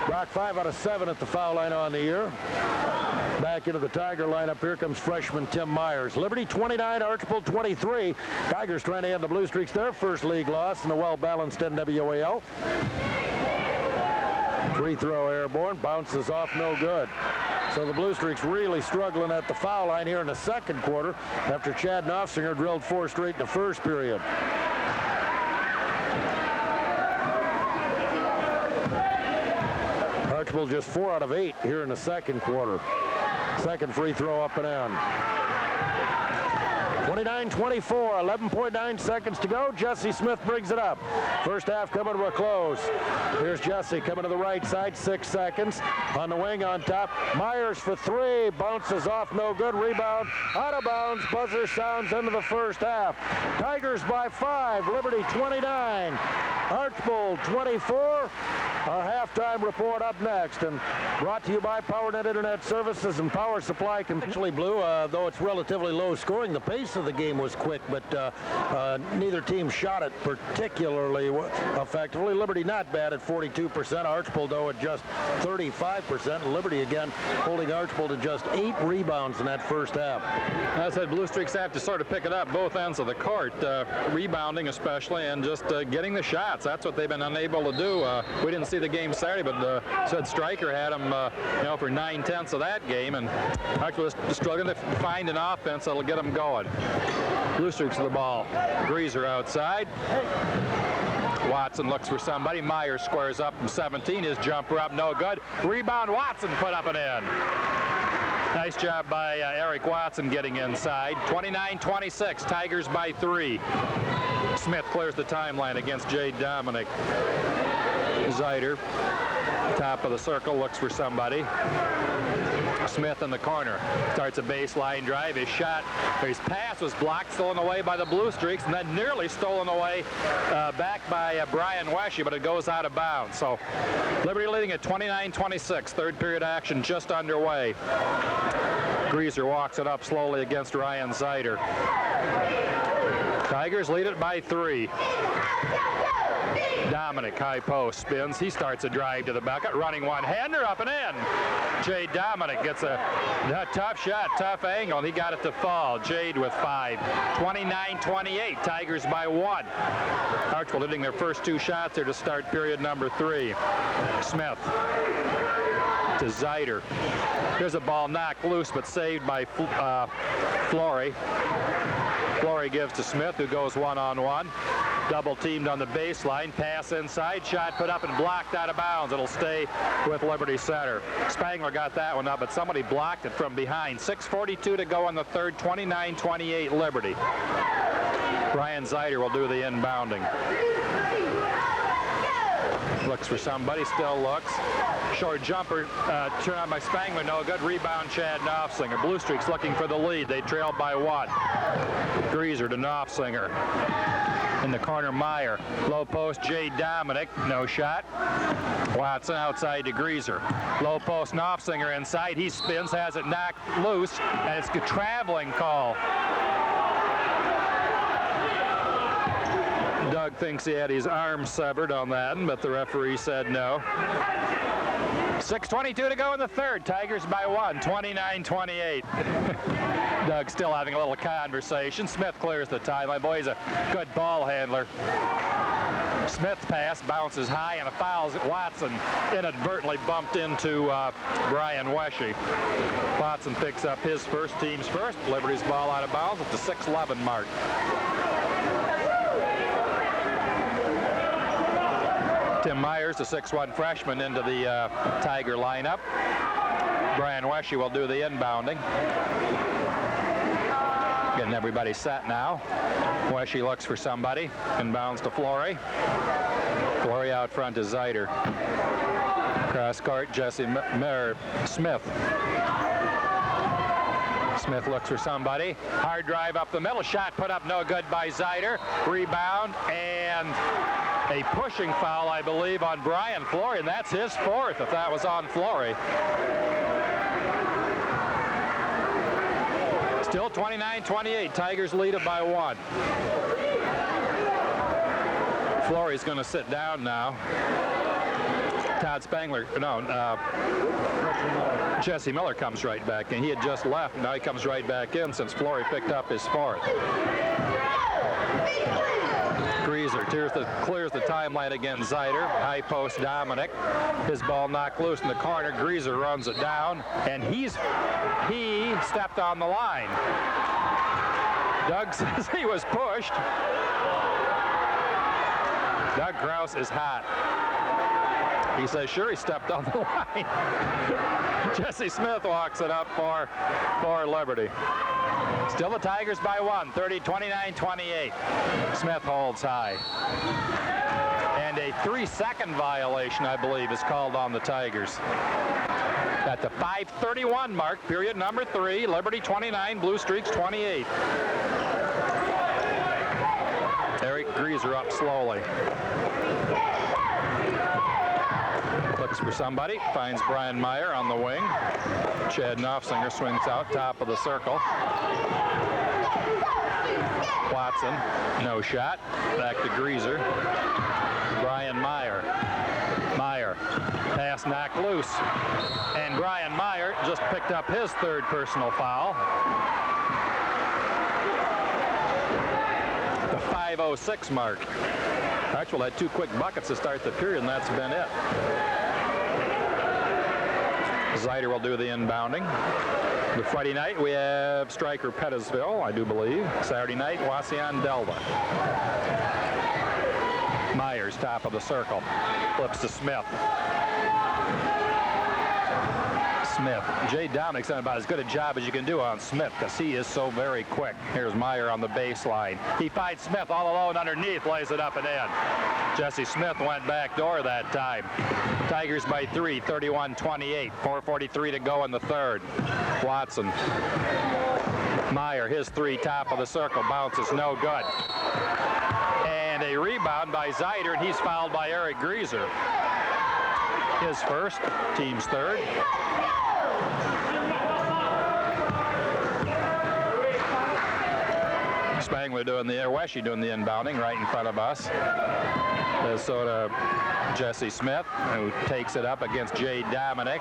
Brock block 5 out of 7 at the foul line on the year. Back into the Tiger lineup. Here comes freshman Tim Myers. Liberty 29, Archbold 23. Tigers trying to end the Bluestreaks their first league loss in the well-balanced NWAL. Free throw airborne, bounces off, no good. So the Bluestreaks really struggling at the foul line here in the second quarter after Chad Knopfsinger drilled 4 straight in the first period. Archbold just 4 out of 8 here in the second quarter. Second free throw up and in. 29-24, 11.9 seconds to go. Jesse Smith brings it up. First half coming to a close. Here's Jesse coming to the right side, 6 seconds. On the wing on top, Myers for 3, bounces off, no good. Rebound, out of bounds. Buzzer sounds into the first half. Tigers by 5, Liberty 29, Archbold 24. Our halftime report up next, and brought to you by PowerNet Internet Services and Power Supply. Actually, Blue, though it's relatively low scoring, the pace of the game was quick, but neither team shot it particularly effectively. Liberty not bad at 42%. Archbold, though, at just 35%. Liberty, again, holding Archbold to just 8 rebounds in that first half. I said Bluestreaks have to sort of pick it up both ends of the court, rebounding especially, and just getting the shots. That's what they've been unable to do. We didn't see the game Saturday, but said Stryker had them, for 9/10 of that game, and actually struggling to find an offense that'll get them going. Bluestreaks to the ball. Greaser outside. Watson looks for somebody. Myers squares up from 17. His jumper up, no good. Rebound, Watson put up and in. Nice job by Eric Watson getting inside. 29-26, Tigers by 3. Smith clears the timeline against Jade Dominic. Zeider, top of the circle, looks for somebody. Smith in the corner, starts a baseline drive. His pass was blocked, stolen away by the Bluestreaks, and then nearly stolen away back by Brian Weshi, but it goes out of bounds. So Liberty leading at 29-26, third period action just underway. Greaser walks it up slowly against Ryan Zeider. Tigers lead it by 3. Dominic, high post, spins. He starts a drive to the bucket, running one-hander up and in. Jade Dominic gets a tough shot, tough angle, and he got it to fall. Jade with 5. 29-28, Tigers by 1. Archbold hitting their first 2 shots here to start period number 3. Smith to Zeider. Here's a ball knocked loose, but saved by Flory. Flory gives to Smith, who goes one-on-one. Double teamed on the baseline. Pass inside. Shot put up and blocked out of bounds. It'll stay with Liberty Center. Spangler got that one up, but somebody blocked it from behind. 6:42 to go in the third. 29-28 Liberty. Ryan Zeider will do the inbounding. Looks for somebody, still looks. Short jumper, turn on by Spangler, no good. Rebound, Chad Knopfsinger. Bluestreaks looking for the lead. They trail by 1. Greaser to Knopfsinger. In the corner, Meyer. Low post, Jade Dominic. No shot. Watson outside to Greaser. Low post, Knopfsinger inside. He spins, has it knocked loose, and it's a traveling call. Doug thinks he had his arm severed on that, but the referee said no. 6:22 to go in the third. Tigers by 1, 29-28. Doug still having a little conversation. Smith clears the timeline. Boy, he's a good ball handler. Smith's pass bounces high and fouls. Watson inadvertently bumped into Brian Weshi. Watson picks up his first, team's first. Liberty's ball out of bounds at the 6:11 mark. Tim Myers, the 6'1 freshman, into the Tiger lineup. Brian Weshi will do the inbounding. Getting everybody set now. Weshi looks for somebody. Inbounds to Flory. Flory out front to Zeider. Cross court, Smith. Smith looks for somebody. Hard drive up the middle. Shot put up, no good by Zeider. Rebound and a pushing foul, I believe, on Brian Flory, and that's his 4th if that was on Flory. Still 29-28. Tigers lead it by 1. Flory's going to sit down now. Todd Spangler, no, Jesse Miller comes right back in. He had just left, and now he comes right back in since Flory picked up his fourth. Greaser clears the timeline against Zeider. High post Dominic. His ball knocked loose in the corner. Greaser runs it down, and he stepped on the line. Doug says he was pushed. Doug Kraus is hot. He says, sure, he stepped on the line. Jesse Smith walks it up for Liberty. Still the Tigers by one, 29-28. Smith holds high. And a 3-second violation, I believe, is called on the Tigers. At the 5:31 mark, period number 3, Liberty 29, Bluestreaks 28. Eric Greaser up slowly. Looks for somebody, finds Brian Meyer on the wing. Chad Knopfsinger swings out, top of the circle. Watson, no shot. Back to Greaser. Brian Meyer. Pass knocked loose. And Brian Meyer just picked up his third personal foul. The 5:06 mark. Archbold had 2 quick buckets to start the period, and that's been it. Zeider will do the inbounding. The Friday night, we have Stryker Pettisville, I do believe. Saturday night, Wauseon Delta. Myers, top of the circle. Flips to Smith. Jay Dominic's done about as good a job as you can do on Smith because he is so very quick. Here's Meyer on the baseline. He finds Smith all alone underneath, lays it up and in. Jesse Smith went back door that time. Tigers by 3, 31-28. 4:43 to go in the third. Watson. Meyer, his 3, top of the circle, bounces no good. And a rebound by Zeider, and he's fouled by Eric Greaser. His first, team's third. Spangler doing Weshi doing the inbounding right in front of us. Minnesota Jesse Smith, who takes it up against Jay Dominic.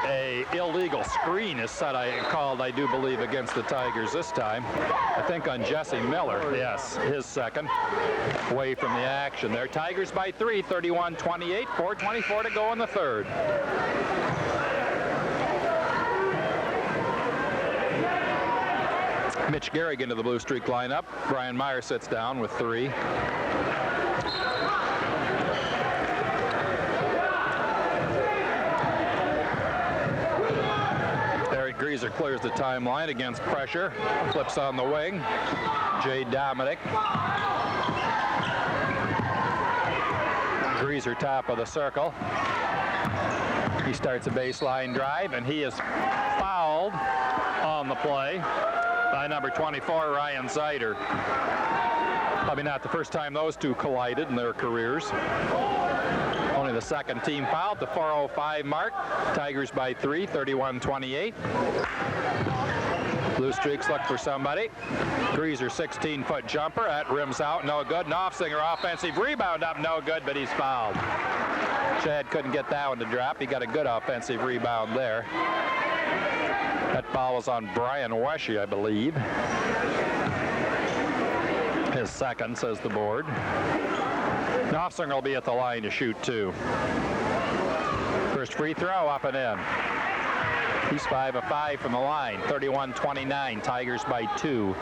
A illegal screen is set, I do believe, against the Tigers this time. I think on Jesse Miller. Yes, his second. Away from the action there. Tigers by 3, 31-28. 4:24 to go in the third. Mitch Gehrig into the Blue Streak lineup. Brian Meyer sits down with 3. Eric Greaser clears the timeline against pressure. Flips on the wing. Jay Dominic. Greaser top of the circle. He starts a baseline drive, and he is fouled on the play by number 24, Ryan Zeider. Probably not the first time those two collided in their careers. Only the second team foul at the 4:05 mark. Tigers by 3, 31-28. Blue Streaks look for somebody. Greaser 16-foot jumper. That rims out, no good. Knopfsinger offensive rebound up, no good, but he's fouled. Chad couldn't get that one to drop. He got a good offensive rebound there. That foul was on Brian Weshi, I believe. His second, says the board. Knopfsinger will be at the line to shoot 2. First free throw up and in. He's 5 of 5 from the line. 31-29. Tigers by 2.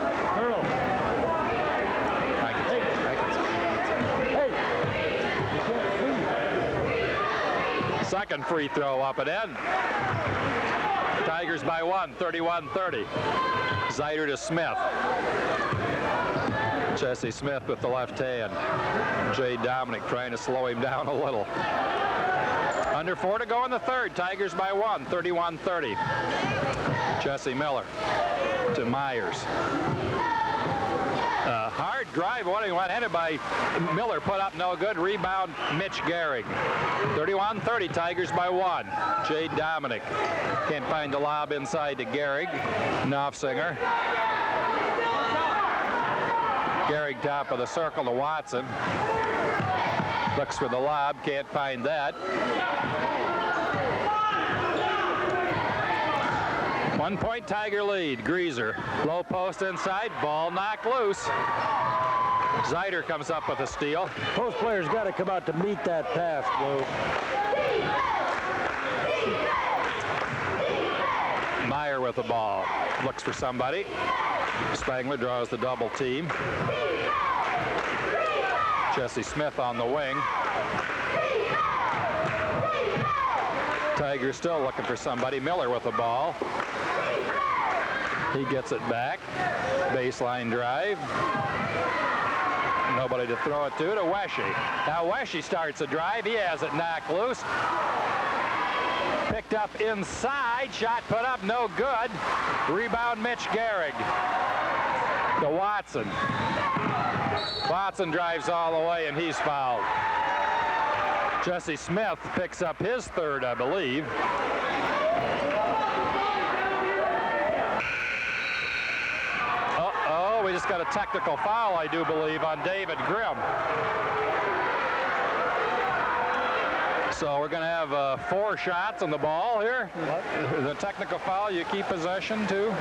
Second free throw up and in. Tigers by 1, 31-30. Zeider to Smith. Jesse Smith with the left hand. Jay Dominic trying to slow him down a little. Under 4 to go in the third. Tigers by 1, 31-30. Jesse Miller to Myers. Hard drive, one-handed by Miller, put up no good. Rebound, Mitch Gehrig. 31-30, Tigers by 1. Jay Dominic can't find the lob inside to Gehrig. Knopfsinger. Gehrig top of the circle to Watson. Looks for the lob, can't find that. 1 point Tiger lead. Greaser, low post inside, ball knocked loose. Zeider comes up with a steal. Post players got to come out to meet that pass, Blue. Meyer with the ball. Looks for somebody. Spangler draws the double team. Jesse Smith on the wing. Tiger still looking for somebody. Miller with the ball. He gets it back. Baseline drive. Nobody to throw it to Wesche. Now Wesche starts a drive. He has it knocked loose. Picked up inside. Shot put up, no good. Rebound Mitch Gehrig to Watson. Watson drives all the way and he's fouled. Jesse Smith picks up his third, I believe. Uh-oh, we just got a technical foul, I do believe, on David Grimm. So we're going to have 4 shots on the ball here. The technical foul, you keep possession too.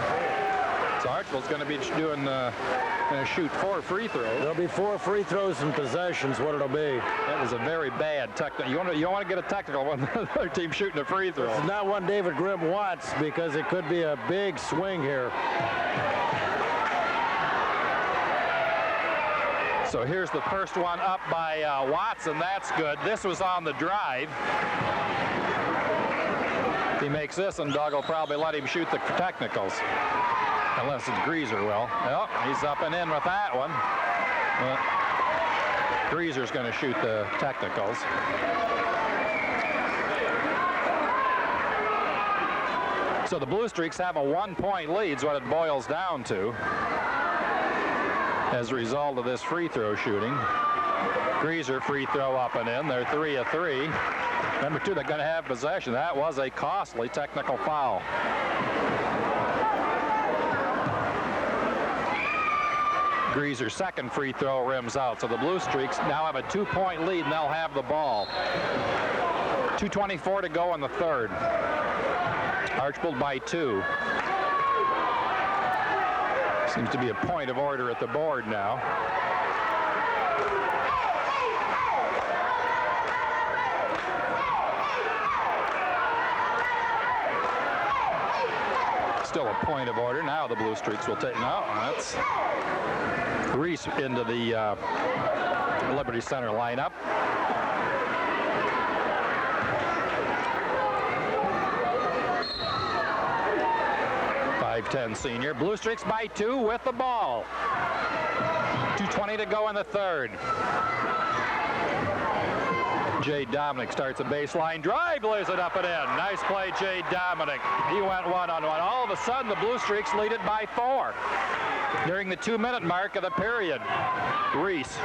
So Archbold's going to be doing going to shoot 4 free throws. There'll be 4 free throws and possessions, what it'll be. That was a very bad technical. You don't want to get a technical when the other team shooting a free throw. It's not one David Grimm wants because it could be a big swing here. So here's the first one up by Watson. That's good. This was on the drive. If he makes this, and Doug will probably let him shoot the technicals. Unless it's Greaser will. Well, he's up and in with that one. Greaser's going to shoot the technicals. So the Bluestreaks have a 1-point lead, is what it boils down to. As a result of this free throw shooting. Greaser free throw up and in. They're 3 of 3. Number 2, they're going to have possession. That was a costly technical foul. Greaser's second free throw rims out. So the Bluestreaks now have a 2-point lead and they'll have the ball. 2:24 to go in the third. Archbold by 2. Seems to be a point of order at the board now. Still a point of order. Now the Bluestreaks will take. No, that's Reese into the Liberty Center lineup. .510 senior. Bluestreaks by 2 with the ball. 2:20 to go in the third. Jay Dominic starts a baseline drive, lays it up and in. Nice play, Jay Dominic. He went one-on-one. All of a sudden, the Bluestreaks lead it by 4 during the 2-minute mark of the period. Reese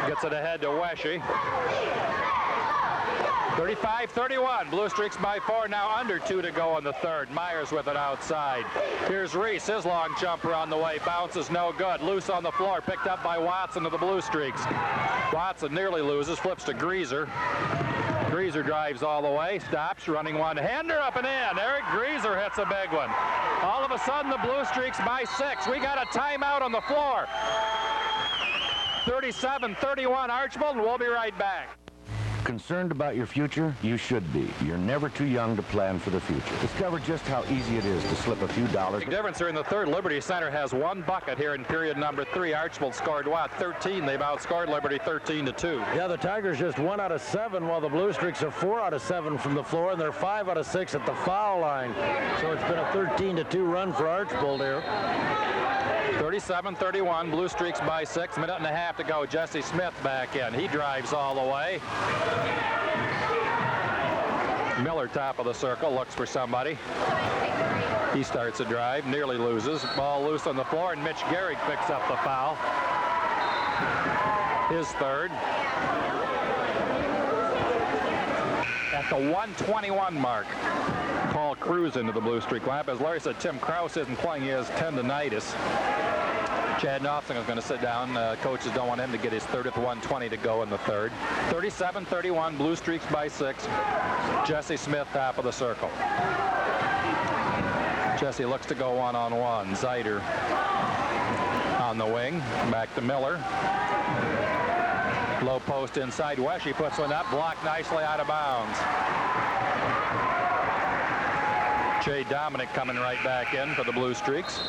gets it ahead to Wesche. 35-31. Bluestreaks by 4. Now under 2 to go in the third. Myers with it outside. Here's Reese. His long jumper on the way. Bounces no good. Loose on the floor. Picked up by Watson of the Bluestreaks. Watson nearly loses. Flips to Greaser. Greaser drives all the way. Stops. Running one-hander up and in. Eric Greaser hits a big one. All of a sudden the Bluestreaks by 6. We got a timeout on the floor. 37-31 Archbold, and we'll be right back. Concerned about your future? You should be. You're never too young to plan for the future. Discover just how easy it is to slip a few dollars. Big difference here in the third. Liberty Center has 1 bucket here in period number 3. Archbold scored what? 13. They've outscored Liberty 13-2. Yeah, the Tigers just 1 out of 7, while the Bluestreaks are 4 out of 7 from the floor, and they're 5 out of 6 at the foul line. So it's been a 13-2 run for Archbold here. 37-31, Bluestreaks by 6. Minute and a half to go. Jesse Smith back in. He drives all the way. Miller top of the circle, looks for somebody. He starts a drive, nearly loses. Ball loose on the floor, and Mitch Gehrig picks up the foul. His third. At the 121 mark. Paul Cruz into the blue streak lineup. As Larry said, Tim Krause isn't playing. He has tendonitis. Chad Knopfling is going to sit down. Coaches don't want him to get his 30th 120 to go in the third. 37-31, Blue Streaks by 6. Jesse Smith, top of the circle. Jesse looks to go one-on-one. Zeider on the wing. Back to Miller. Low post inside. Wesche puts one up. Blocked nicely out of bounds. Jay Dominic coming right back in for the Blue Streaks.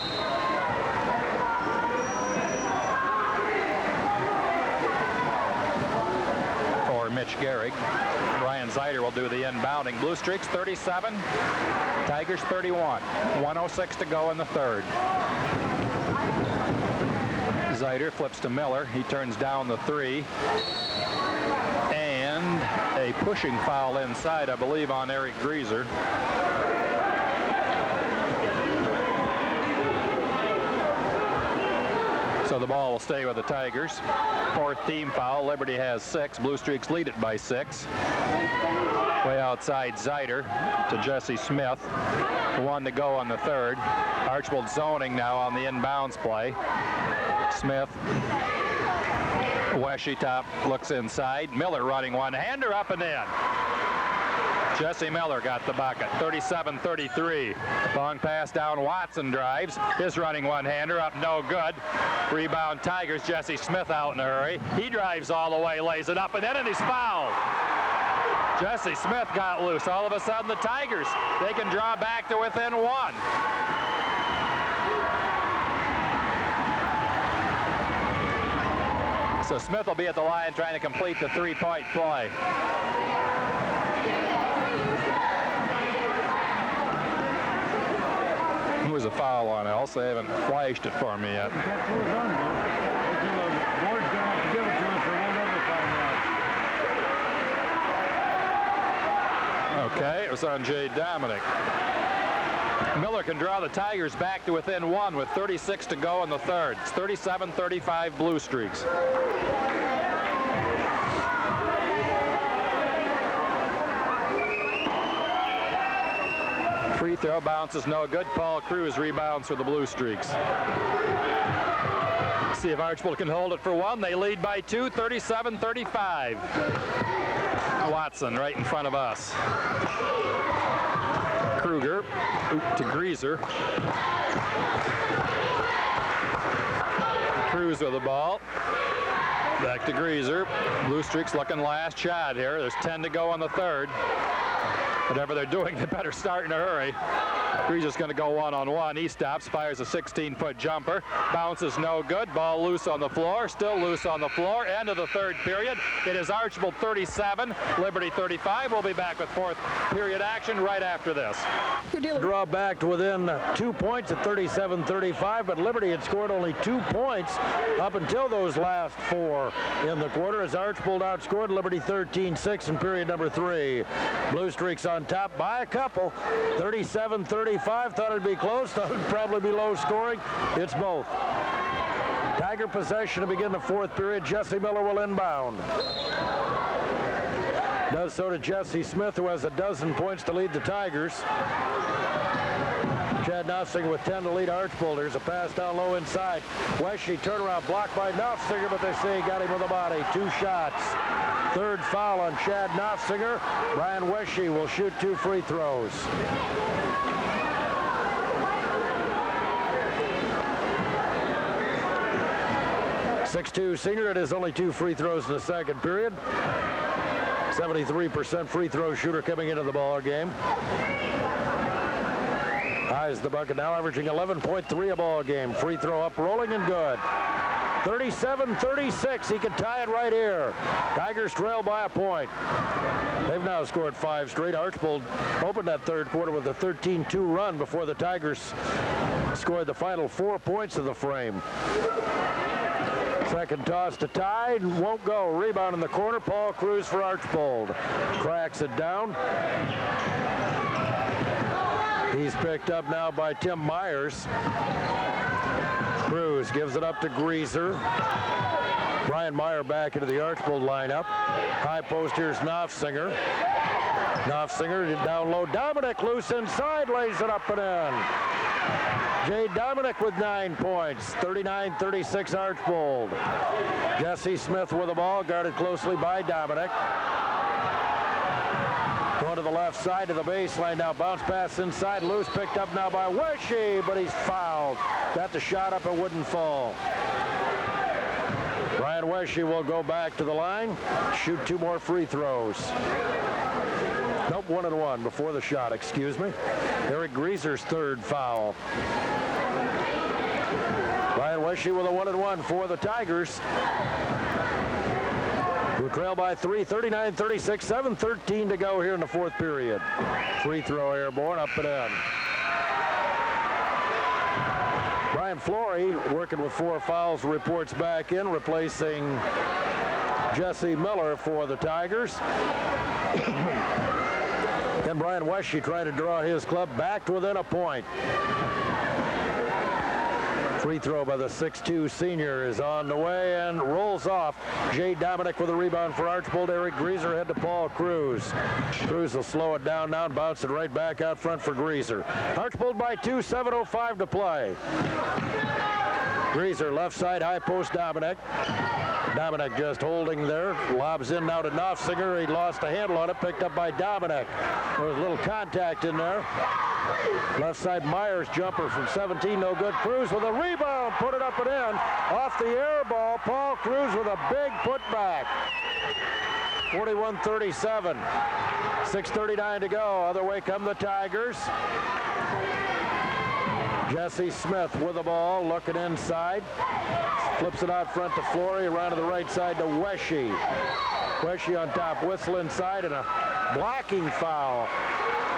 For Mitch Gehrig. Ryan Zeider will do the inbounding. Blue Streaks 37, Tigers 31. 1:06 to go in the third. Zeider flips to Miller. He turns down the 3. And a pushing foul inside, I believe, on Eric Grieser. So the ball will stay with the Tigers. 4th team foul. Liberty has 6. Blue Streaks lead it by 6. Way outside Zeider to Jesse Smith. 1 to go on the third. Archbold zoning now on the inbounds play. Smith. Wesche top looks inside. Miller running one-hander up and in. Jesse Miller got the bucket. 37-33. Long pass down. Watson drives. His running one-hander up, no good. Rebound Tigers. Jesse Smith out in a hurry. He drives all the way, lays it up and in, and he's fouled. Jesse Smith got loose. All of a sudden the Tigers, they can draw back to within 1. So Smith will be at the line trying to complete the 3-point play. Who was a foul on else? They haven't flashed it for me yet. Okay, it was on Jay Dominic. Miller can draw the Tigers back to within 1 with 36 to go in the third. It's 37-35 Blue Streaks. Free throw bounces no good. Paul Cruz rebounds for the Blue Streaks. See if Archbold can hold it for 1. They lead by 2, 37-35. Watson right in front of us. Kruger to Grieser. Cruz with the ball. Back to Grieser. Blue Streaks looking last shot here. There's 10 to go on the third. Whatever they're doing, they better start in a hurry. Grieser's going to go one-on-one. He stops, fires a 16-foot jumper. Bounces no good. Ball loose on the floor. Still loose on the floor. End of the third period. It is Archbold 37, Liberty 35. We'll be back with 4th period action right after this. Draw back to within 2 points at 37-35, but Liberty had scored only 2 points up until those last 4 in the quarter as Archbold outscored Liberty 13-6 in period number 3. Blue Streaks on top by a couple. 37-35. Thought it'd be close. Thought it'd probably be low scoring. It's both. Tiger possession to begin the 4th period. Jesse Miller will inbound. Does so to Jesse Smith, who has 12 points to lead the Tigers. Chad Knopfling with 10 to lead Archbold. There's a pass down low inside. Wesche turnaround blocked by Knopflinger, but they say he got him with a body. 2 shots. 3rd foul on Chad Knopflinger. Brian Wesche will shoot 2 free throws. .62 senior. It is only 2 free throws in the second period. 73% free throw shooter coming into the ball game. Eyes the bucket now, averaging 11.3 a ball game. Free throw up, rolling and good. 37-36. He can tie it right here. Tigers trail by a point. They've now scored 5 straight. Archbold opened that third quarter with a 13-2 run before the Tigers scored the final 4 points of the frame. Second toss to tie, won't go. Rebound in the corner. Paul Cruz for Archbold. Cracks it down. He's picked up now by Tim Myers. Cruz gives it up to Grieser. Brian Meyer back into the Archbold lineup. High post, here's Knopfsinger. Knopfsinger down low. Dominic loose inside, lays it up and in. Jay Dominic with 9 points. 39-36 Archbold. Jesse Smith with the ball, guarded closely by Dominic. Going to the left side of the baseline now. Bounce pass inside. Loose picked up now by Wishy, but he's fouled. Got the shot up, it wouldn't fall. Brian Wishy will go back to the line. Shoot 2 more free throws. Nope, 1 and 1 before the shot, excuse me. Eric Grieser's 3rd foul. Brian Wishy with a 1 and 1 for the Tigers. We trail by 3, 39-36, 7:13 to go here in the 4th period. Free throw airborne, up and in. Brian Flory working with 4 fouls, reports back in, replacing Jesse Miller for the Tigers. And Brian Wishy trying to draw his club back to within a point. Free throw by the 6'2 senior is on the way and rolls off. Jay Dominic with a rebound for Archbold. Eric Grieser head to Paul Cruz. Cruz will slow it down now and bounce it right back out front for Grieser. Archbold by 2, 7:05 to play. Grieser left side, high post Dominic. Dominic just holding there. Lobs in now to Knopfsinger. He lost a handle on it, picked up by Dominic. There was a little contact in there. Left side Myers jumper from 17, no good. Cruz with a rebound, put it up and in. Off the air ball, Paul Cruz with a big putback. 41-37. 6:39 to go. Other way come the Tigers. Jesse Smith with the ball, looking inside. Flips it out front to Flory, around to the right side to Wishy. Wishy on top, whistle inside, and a blocking foul.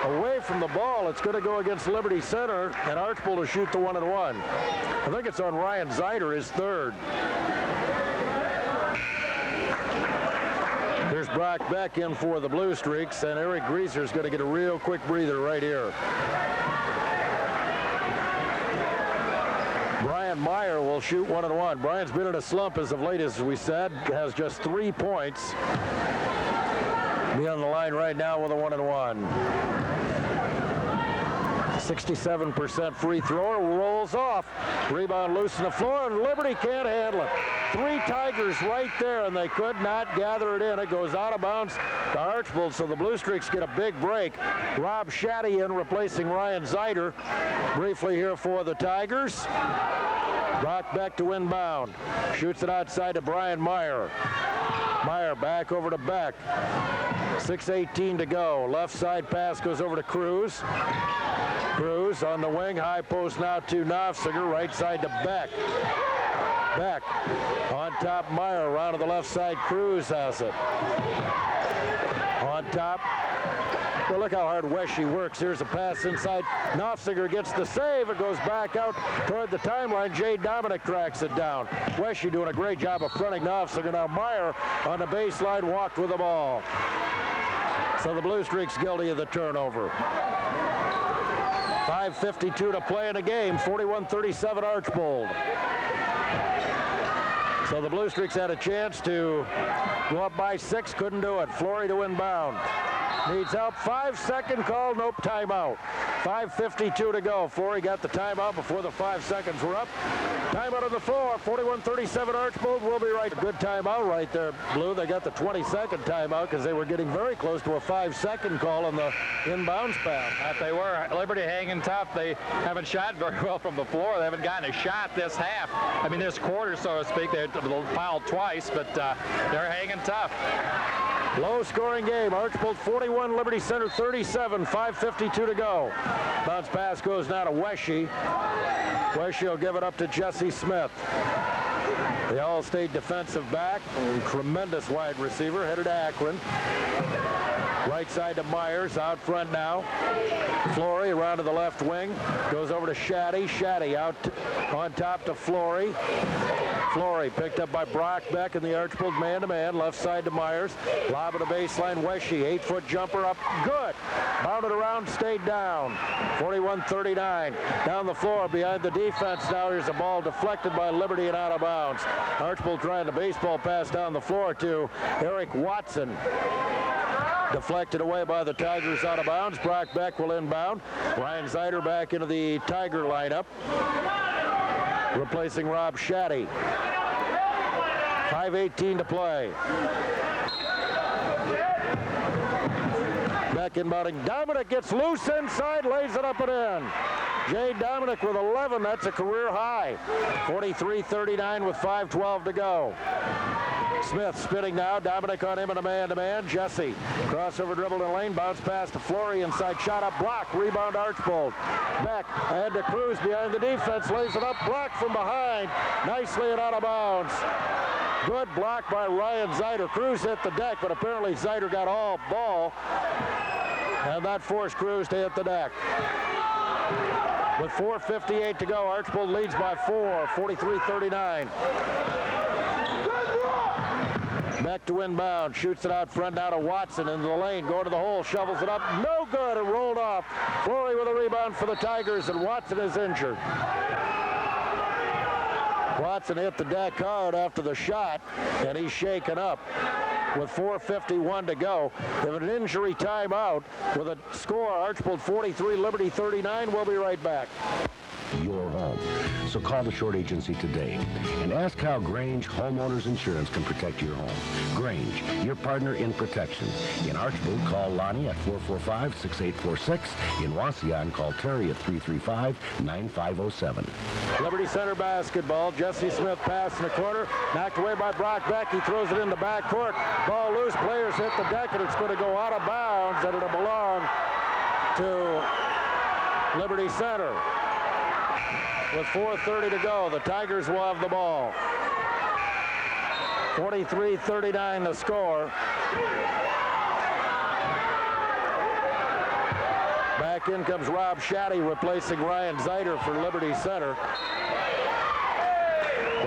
Away from the ball, it's going to go against Liberty Center, and Archbold will shoot the 1 and 1. I think it's on Ryan Zeider, his 3rd. Here's Brock Beck in for the Bluestreaks, and Eric Grieser is going to get a real quick breather right here. Brian Meyer will shoot 1 and 1. Brian's been in a slump as of late, as we said, has just 3 points. Be on the line right now with a 1 and 1. 67% free thrower, rolls off. Rebound loose on the floor, and Liberty can't handle it. 3 Tigers right there, and they could not gather it in. It goes out of bounds to Archbold, so the Bluestreaks get a big break. Rob Shaddy in, replacing Ryan Zeider. Briefly here for the Tigers. Brock Beck to inbound. Shoots it outside to Brian Meyer. Meyer back over to Beck. 6:18 to go. Left side pass goes over to Cruz. Cruz on the wing, high post now to Knopfsinger. Right side to Beck. Beck on top, Meyer around to the left side. Cruz has it. On top. Well, look how hard Wishy works. Here's a pass inside. Knopfsinger gets the save. It goes back out toward the timeline. Jay Dominic tracks it down. Wishy doing a great job of fronting Knopfsinger. Now Meyer on the baseline walked with the ball. So the Bluestreaks guilty of the turnover. 5:52 to play in the game. 41-37 Archbold. So the Bluestreaks had a chance to go up by 6, couldn't do it. Flory to inbound. Needs help. 5-second call, nope, timeout. 5:52 to go. Flory got the timeout before the 5 seconds were up. Timeout on the floor. 41-37 Archbold. We'll be right. Good timeout right there, Blue. They got the 22nd timeout because they were getting very close to a 5-second call on the inbounds pass. They were. Liberty hanging tough. They haven't shot very well from the floor. They haven't gotten a shot this half. I mean, this quarter, so to speak. They fouled twice, but they're hanging tough. Low-scoring game. Archbold 41, Liberty Center 37. 5:52 to go. Bounce pass goes now to Wishy. Wishy will give it up to Jesse Smith. The All-State defensive back, tremendous wide receiver, headed to Akron. Right side to Myers, out front now. Flory around to the left wing. Goes over to Shaddy. Shaddy out on top to Flory. Flory picked up by Brock Beck in the Archbold man-to-man. Left side to Myers. Lob at the baseline. Wesche, 8-foot jumper up. Good. Bounded around, stayed down. 41-39. Down the floor behind the defense. Now here's a ball deflected by Liberty and out of bounds. Archbold trying to baseball pass down the floor to Eric Watson. Deflected away by the Tigers out of bounds. Brock Beck will inbound. Ryan Zeider back into the Tiger lineup, replacing Rob Shaddy. 5:18 to play. Beck inbounding. Dominic gets loose inside, lays it up and in. Jay Dominic with 11. That's a career high. 43-39 with 5:12 to go. Smith spinning now. Dominic on him in a man-to-man. Jesse crossover dribble in the lane. Bounce pass to Flory. Inside shot up. Block. Rebound Archbold. Beck ahead to Cruz behind the defense. Lays it up. Block from behind. Nicely and out of bounds. Good block by Ryan Zeider. Cruz hit the deck, but apparently Zeider got all ball. And that forced Cruz to hit the deck. With 4:58 to go, Archbold leads by 4, 43-39. Beck to inbound, shoots it out front now to Watson into the lane, going to the hole, shovels it up, no good, and rolled off. Flory with a rebound for the Tigers, and Watson is injured. Watson hit the deck hard after the shot, and he's shaken up. With 4:51 to go, if an injury timeout with a score, Archbold 43, Liberty 39, we'll be right back. Your home. So call the Short Agency today and ask how Grange Homeowners Insurance can protect your home. Grange, your partner in protection. In Archbold, call Lonnie at 445-6846. In Wasion, call Terry at 335-9507. Liberty Center basketball. Jesse Smith pass in the corner. Knocked away by Brock Beck. He throws it in the backcourt. Ball loose. Players hit the deck, and it's going to go out of bounds, and it'll belong to Liberty Center. With 4:30 to go, the Tigers will have the ball. 43-39 the score. Back in comes Rob Shaddy, replacing Ryan Zeider for Liberty Center.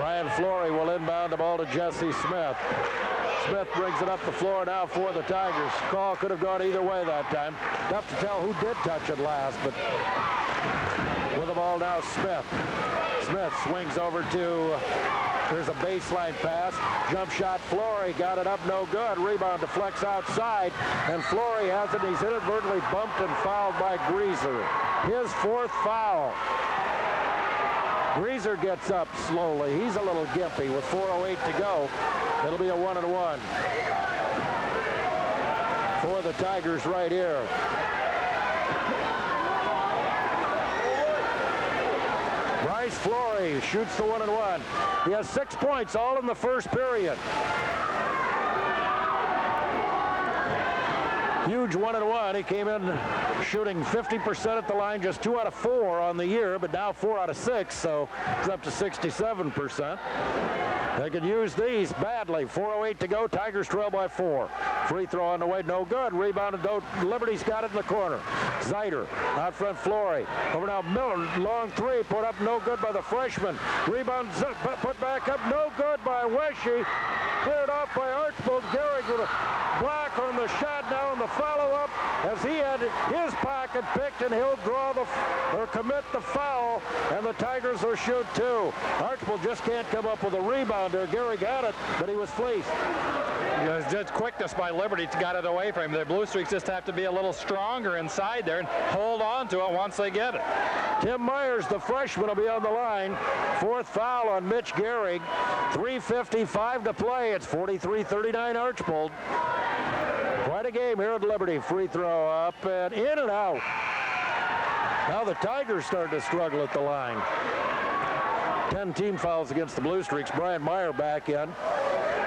Ryan Flory will inbound the ball to Jesse Smith. Smith brings it up the floor now for the Tigers. Call could have gone either way that time. Tough to tell who did touch it last, but with the ball now, Smith. Smith swings over to, there's a baseline pass. Jump shot, Flory got it up, no good. Rebound deflects outside, and Flory has it. He's inadvertently bumped and fouled by Greaser. His fourth foul. Greaser gets up slowly. He's a little gimpy with 4:08 to go. It'll be a 1-and-1 for the Tigers right here. Bryce Flory shoots the 1-and-1. He has 6 points, all in the first period. Huge 1-and-1. He came in shooting 50% at the line, just 2 out of 4 on the year, but now 4 out of 6, so he's up to 67%. They could use these badly. 4:08 to go. Tigers trail by 4. Free throw on the way. No good. Rebounded though. Liberty's got it in the corner. Zeider out front. Flory. Over now. Miller. Long three. Put up. No good by the freshman. Rebound. Put back up. No good by Wesche. Cleared off by Archbold. Gehrig with a block on the shot now in the follow-up as he had his pocket picked, and he'll draw or commit the foul, and the Tigers will shoot 2. Archbold just can't come up with a rebound there. Gehrig had it, but he was fleeced. Just quickness by Liberty got it away from him. The Bluestreaks just have to be a little stronger inside there and hold on to it once they get it. Tim Myers, the freshman, will be on the line. 4th foul on Mitch Gehrig. 3:55 to play. It's 43-39 Archbold. Quite a game here at Liberty. Free throw up and in and out. Now the Tigers starting to struggle at the line. 10 team fouls against the Bluestreaks. Brian Meyer back in.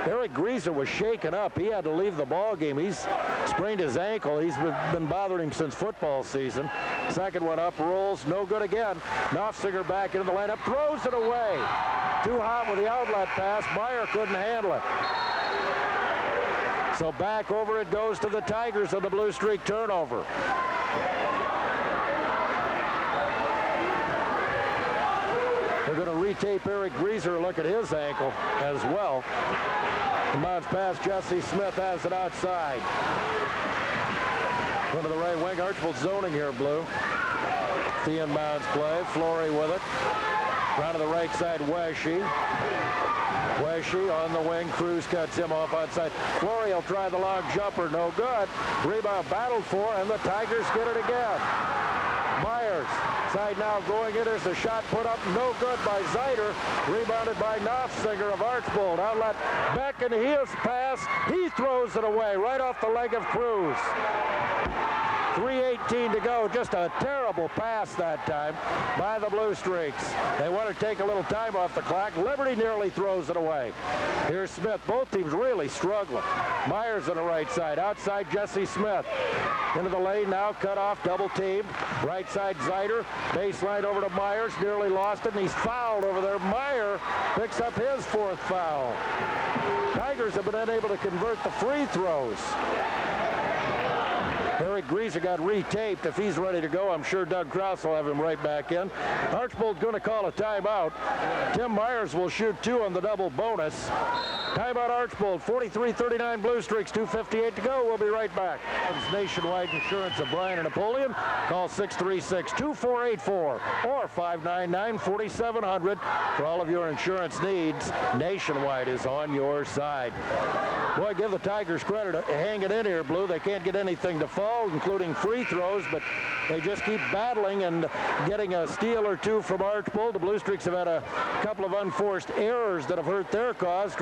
Eric Greaser was shaken up. He had to leave the ball game. He's sprained his ankle. He's been bothering him since football season. Second one up, rolls, no good again. Knopfsinger back into the lineup, throws it away. Too hot with the outlet pass. Meyer couldn't handle it. So back over it goes to the Tigers on the Bluestreak turnover. Here They're going to retape Eric Grieser. Look at his ankle as well. Bounce pass, Jesse Smith has it outside. Going to the right wing. Archbold zoning here, Blue. The inbounds play. Flory with it. Round to the right side, Weshy. Weshy on the wing. Cruz cuts him off outside. Flory will try the long jumper. No good. Rebound battled for, and the Tigers get it again. Myers. Side now going in. There's a shot put up. No good by Zeider. Rebounded by Knopfsinger of Archbold. Outlet back and his pass. He throws it away right off the leg of Cruz. 3:18 to go. Just a terrible pass that time by the Bluestreaks. They want to take a little time off the clock. Liberty nearly throws it away. Here's Smith. Both teams really struggling. Myers on the right side. Outside Jesse Smith. Into the lane now. Cut off. Double team. Right side Zeider. Baseline over to Myers. Nearly lost it, and he's fouled over there. Meyer picks up his 4th foul. Tigers have been unable to convert the free throws. Eric Grieser got retaped. If he's ready to go, I'm sure Doug Krause will have him right back in. Archbold's going to call a timeout. Tim Myers will shoot 2 on the double bonus. Timeout Archbold, 43-39 Bluestreaks, 2:58 to go. We'll be right back. It's Nationwide Insurance of Bryan and Napoleon. Call 636-2484 or 599-4700 for all of your insurance needs. Nationwide is on your side. Boy, give the Tigers credit hanging in here, Blue. They can't get anything to fall, including free throws, but they just keep battling and getting a steal or two from Archbold. The Bluestreaks have had a couple of unforced errors that have hurt their cause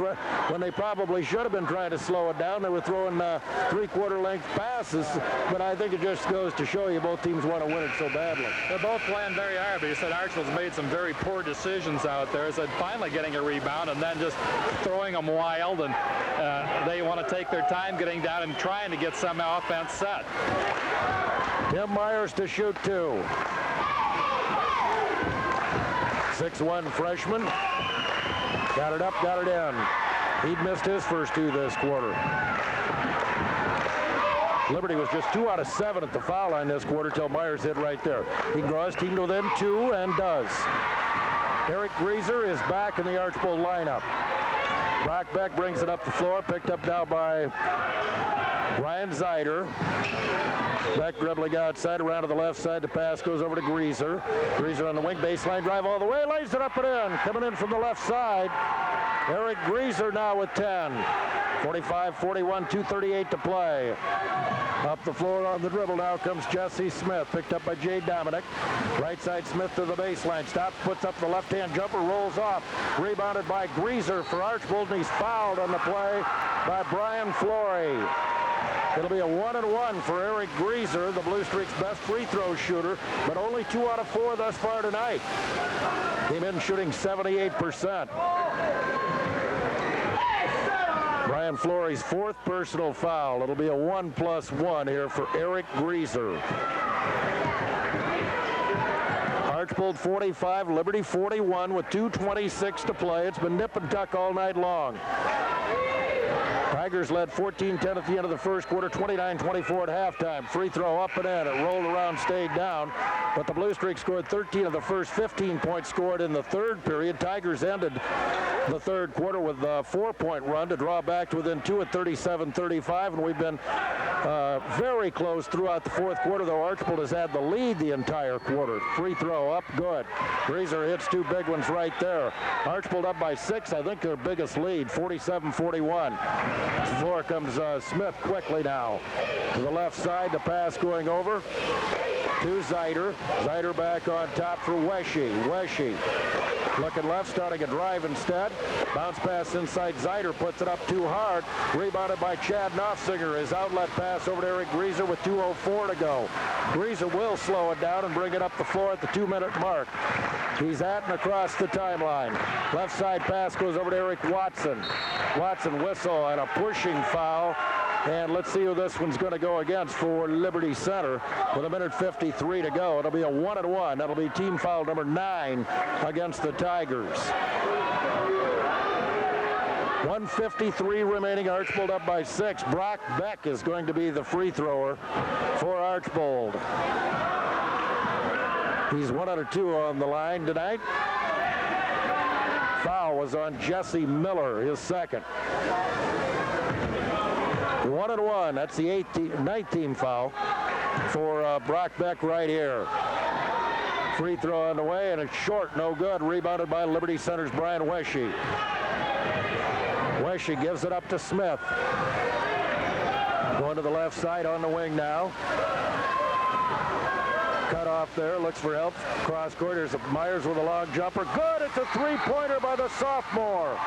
when they probably should have been trying to slow it down. They were throwing 3/4 length passes, but I think it just goes to show you both teams want to win it so badly. They're both playing very hard, but you said Archbold's made some very poor decisions out there. So finally getting a rebound and then just throwing them wild, and they want to take their time getting down and trying to get some offense set. Tim Myers to shoot 2. 6'1" freshman. Got it up, got it in. He'd missed his first 2 this quarter. Liberty was just 2 out of 7 at the foul line this quarter till Myers hit right there. He can draw his team to within 2 and does. Eric Grieser is back in the Archbold lineup. Brock Beck brings it up the floor, picked up now by Ryan Zeider. Beck dribbling outside, around to the left side. The pass goes over to Grieser. Grieser on the wing, baseline drive all the way, lays it up and in. Coming in from the left side, Eric Grieser now with 10. 45-41, 2:38 to play. Up the floor on the dribble now comes Jesse Smith, picked up by Jay Dominic. Right side Smith to the baseline. Stops, puts up the left-hand jumper, rolls off. Rebounded by Grieser for Archbold, and he's fouled on the play by Brian Flory. It'll be a 1-and-1 for Eric Grieser, the Bluestreaks' best free throw shooter, but only 2 out of 4 thus far tonight. Came in shooting 78%. Brian Flory's 4th personal foul. It'll be a 1+1 here for Eric Grieser. Archbold 45, Liberty 41 with 2:26 to play. It's been nip and tuck all night long. Tigers led 14-10 at the end of the first quarter, 29-24 at halftime. Free throw up and in. It rolled around, stayed down. But the Bluestreaks scored 13 of the first 15 points scored in the third period. Tigers ended the third quarter with a 4-point run to draw back to within 2 at 37-35. And we've been very close throughout the fourth quarter, though Archbold has had the lead the entire quarter. Free throw up, good. Grieser hits 2 big ones right there. Archbold up by 6, I think their biggest lead, 47-41. To the floor comes Smith quickly now. To the left side, the pass going over to Zeider. Zeider back on top for Weshy. Weshy looking left, starting a drive instead. Bounce pass inside. Zeider puts it up too hard. Rebounded by Chad Knopfsinger. His outlet pass over to Eric Grieser with 2:04 to go. Grieser will slow it down and bring it up the floor at the 2-minute mark. He's at and across the timeline. Left side pass goes over to Eric Watson. Watson whistle and a pushing foul. And let's see who this one's going to go against for Liberty Center with 1:53 to go. It'll be a 1-and-1. That'll be team foul number 9 against the Tigers. 1:53 remaining. Archbold up by 6. Brock Beck is going to be the free thrower for Archbold. He's 1 out of 2 on the line tonight. Foul was on Jesse Miller, his second. 1-1. That's the ninth team foul for Brock Beck right here. Free throw on the way, and it's short, no good. Rebounded by Liberty Center's Brian Wesche. Wesche gives it up to Smith. Going to the left side on the wing now. Cut off there, looks for help. Cross court, there's Myers with a long jumper. Good, it's a three-pointer by the sophomore.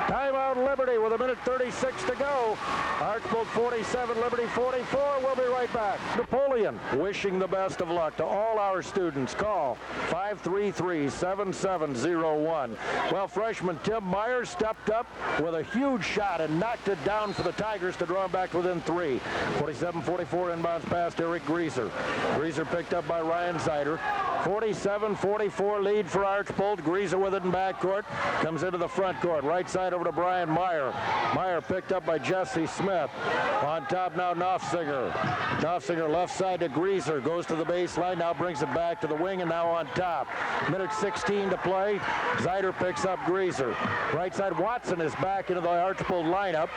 Timeout Liberty with 1:36 to go. Archbold 47, Liberty 44. We'll be right back. Napoleon wishing the best of luck to all our students. Call 533-7701. Well, freshman Tim Myers stepped up with a huge shot and knocked it down for the Tigers to draw him back within 3. 47-44 inbounds past Eric Greaser. Greaser picked up by Ryan Zeider. 47-44 lead for Archbold. Greaser with it in backcourt. Comes into the front court. Right side over to Brian Meyer. Meyer picked up by Jesse Smith. On top now Knopfsinger. Knopfsinger left side to Greaser. Goes to the baseline. Now brings it back to the wing and now on top. 1:16 to play. Zeider picks up Greaser. Right side Watson is back into the Archbold lineup.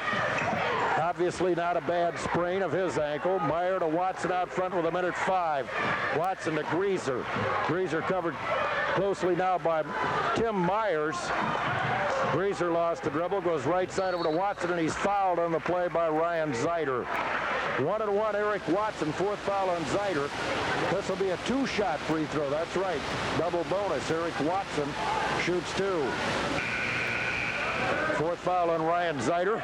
Obviously not a bad sprain of his ankle. Meyer to Watson out front with 1:05. Watson to Greaser. Greaser covered closely now by Tim Myers. Greaser lost the dribble, goes right side over to Watson, and he's fouled on the play by Ryan Zeider. 1-1, Eric Watson, fourth foul on Zeider. This will be a two-shot free throw. That's right, double bonus. Eric Watson shoots 2. Fourth foul on Ryan Zeider.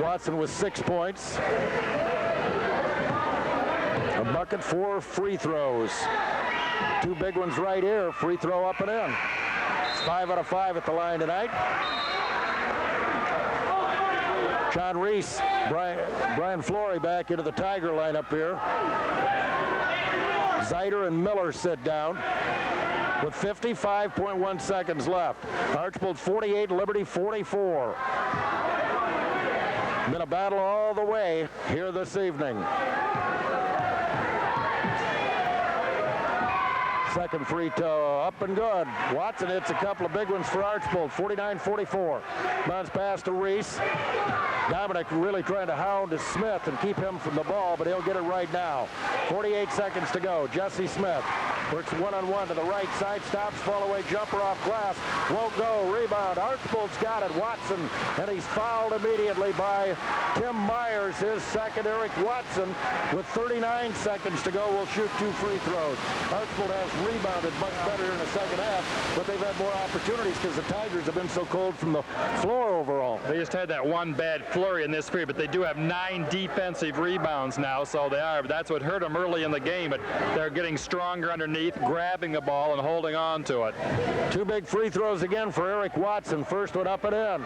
Watson with 6 points. A bucket, 4 free throws. 2 big ones right here. Free throw up and in. It's 5 out of 5 at the line tonight. John Reese, Brian Flory back into the Tiger lineup here. Zeider and Miller sit down with 55.1 seconds left. Archbold 48, Liberty 44. Been a battle all the way here this evening. Second free throw up and good. Watson hits a couple of big ones for Archbold. 49-44. Bounce pass to Reese. Dominic really trying to hound Smith and keep him from the ball, but he'll get it right now. 48 seconds to go. Jesse Smith works one-on-one to the right side. Stops, fall away jumper off glass. Won't go. Rebound. Archbold's got it. Watson, and he's fouled immediately by Tim Myers, his second. Eric Watson, with 39 seconds to go, will shoot 2 free throws. Archbold has rebounded much better in the second half, but they've had more opportunities because the Tigers have been so cold from the floor overall. They just had that one bad flurry in this period, but they do have 9 defensive rebounds now, so that's what hurt them early in the game, but they're getting stronger underneath, grabbing the ball and holding on to it. 2 big free throws again for Eric Watson. First one up and in.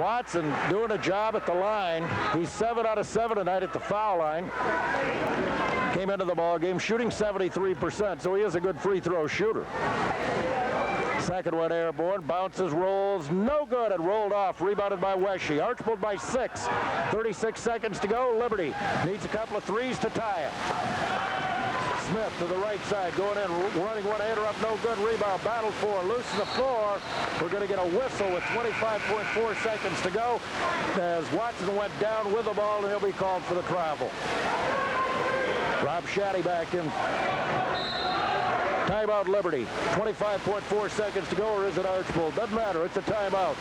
Watson doing a job at the line. He's 7 out of 7 tonight at the foul line. Came into the ball game shooting 73%, so he is a good free throw shooter. Second one airborne, bounces, rolls, no good, and rolled off. Rebounded by Wesche. Archbold by 6. 36 seconds to go. Liberty needs a couple of threes to tie it. Smith to the right side, going in, running one-hander up, no good. Rebound, battle for, loose to the floor. We're going to get a whistle with 25.4 seconds to go as Watson went down with the ball, and he'll be called for the travel. Rob Shaddy back in. Timeout Liberty. 25.4 seconds to go, or is it Archbold? Doesn't matter. It's a timeout.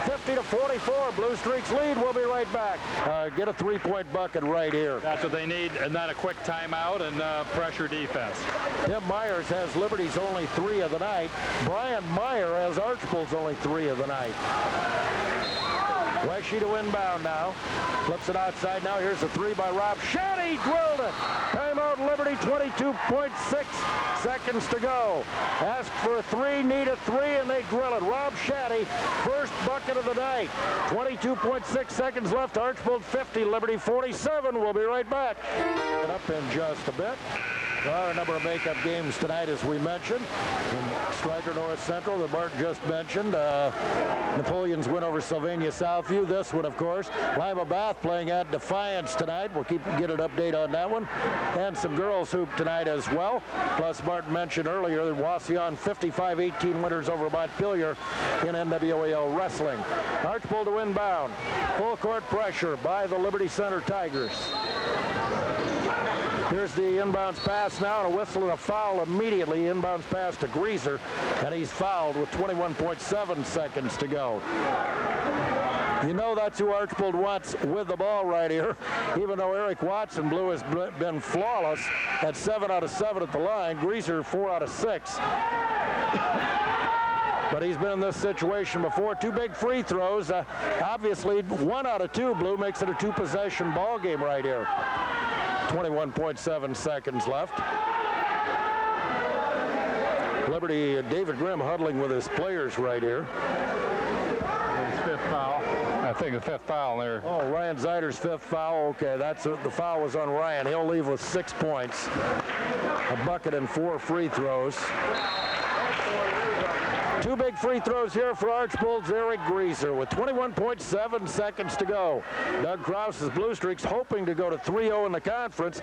50-44. Bluestreaks lead. We'll be right back. Get a 3-point bucket right here. That's what they need, and not a quick timeout and pressure defense. Tim Myers has Liberty's only 3 of the night. Brian Meyer has Archbold's only 3 of the night. Wesche to inbound now. Flips it outside now. Here's a 3 by Rob Shaddy. Drilled it. Timeout Liberty. 22.6 seconds to go. Ask for a 3, need a 3, and they drill it. Rob Shaddy, first bucket of the night. 22.6 seconds left. Archbold 50, Liberty 47. We'll be right back. Up in just a bit. There are a number of makeup games tonight, as we mentioned. In Stryker North Central, that Martin just mentioned. Napoleon's win over Sylvania Southview. This one, of course. Lima Bath playing at Defiance tonight. We'll get an update on that one. And some girls hoop tonight as well. Plus, Martin mentioned earlier that Wasion 55-18 winners over Montpelier in NWAL wrestling. Archbold to inbound. Full court pressure by the Liberty Center Tigers. Here's the inbounds pass now, and a whistle and a foul immediately. Inbounds pass to Greaser, and he's fouled with 21.7 seconds to go. You know that's who Archbold wants with the ball right here. Even though Eric Watson Blue has been flawless at 7 out of 7 at the line, Greaser 4 out of 6. But he's been in this situation before. 2 big free throws. Obviously, 1 out of 2, Blue, makes it a 2-possession ball game right here. 21.7 seconds left. Liberty, David Grimm huddling with his players right here. His 5th foul. I think the 5th foul there. Oh, Ryan Zeider's 5th foul. Okay, the foul was on Ryan. He'll leave with 6 points. A bucket and 4 free throws. 2 big free throws here for Archbold's Eric Greaser with 21.7 seconds to go. Doug Krause's Bluestreaks hoping to go to 3-0 in the conference,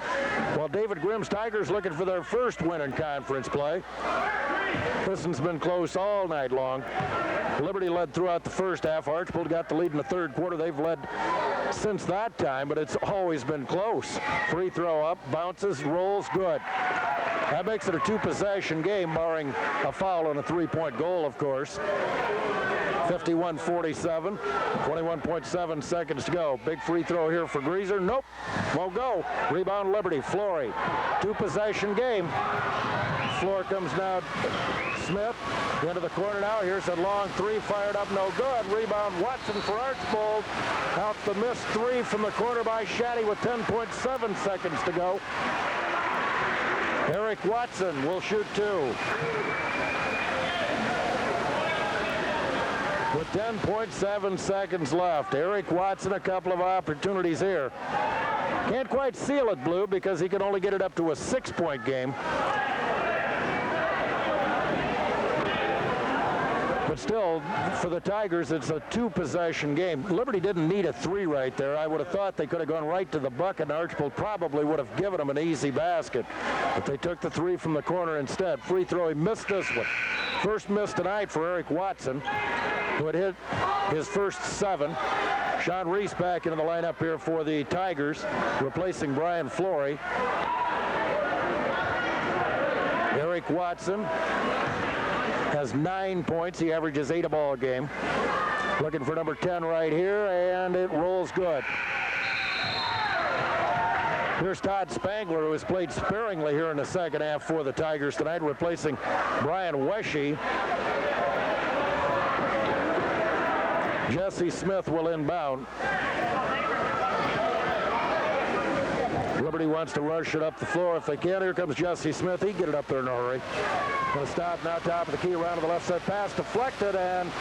while David Grimm's Tigers looking for their first win in conference play. This one's been close all night long. Liberty led throughout the first half. Archbold got the lead in the third quarter. They've led since that time, but it's always been close. Free throw up, bounces, rolls, good. That makes it a 2-possession game, barring a foul and a 3-point goal, of course. 51-47, 21.7 seconds to go. Big free throw here for Greaser. Nope, won't go. Rebound Liberty, Flory. 2-possession game. Floor comes now Smith into the corner now. Here's a long 3, fired up, no good. Rebound Watson for Archbold. Out the missed 3 from the corner by Shaddy with 10.7 seconds to go. Eric Watson will shoot 2. With 10.7 seconds left. Eric Watson, a couple of opportunities here. Can't quite seal it, Blue, because he can only get it up to a 6-point game. But still, for the Tigers, it's a 2-possession game. Liberty didn't need a 3 right there. I would have thought they could have gone right to the bucket, and Archbold probably would have given them an easy basket. But they took the 3 from the corner instead. Free throw, he missed this one. First miss tonight for Eric Watson, who had hit his first 7. Sean Reese back into the lineup here for the Tigers, replacing Brian Flory. Eric Watson has 9 points. He averages 8 a ball game. Looking for number 10 right here, and it rolls good. Here's Todd Spangler, who has played sparingly here in the second half for the Tigers tonight, replacing Brian Wesche. Jesse Smith will inbound. Liberty wants to rush it up the floor if they can. Here comes Jesse Smith. He can get it up there in a hurry. Going to stop now, top of the key, around to the left side pass, deflected and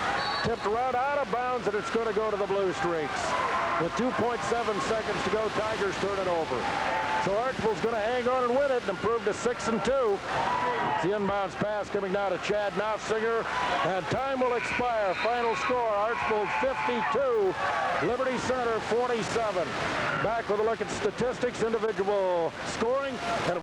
tipped around out of bounds, and it's going to go to the Bluestreaks. With 2.7 seconds to go, Tigers turn it over. So Archbold's going to hang on and win it and improve to 6-2. The inbounds pass coming now to Chad Knopfsinger, and time will expire. Final score, Archbold 52, Liberty Center 47. Back with a look at statistics, individual scoring, and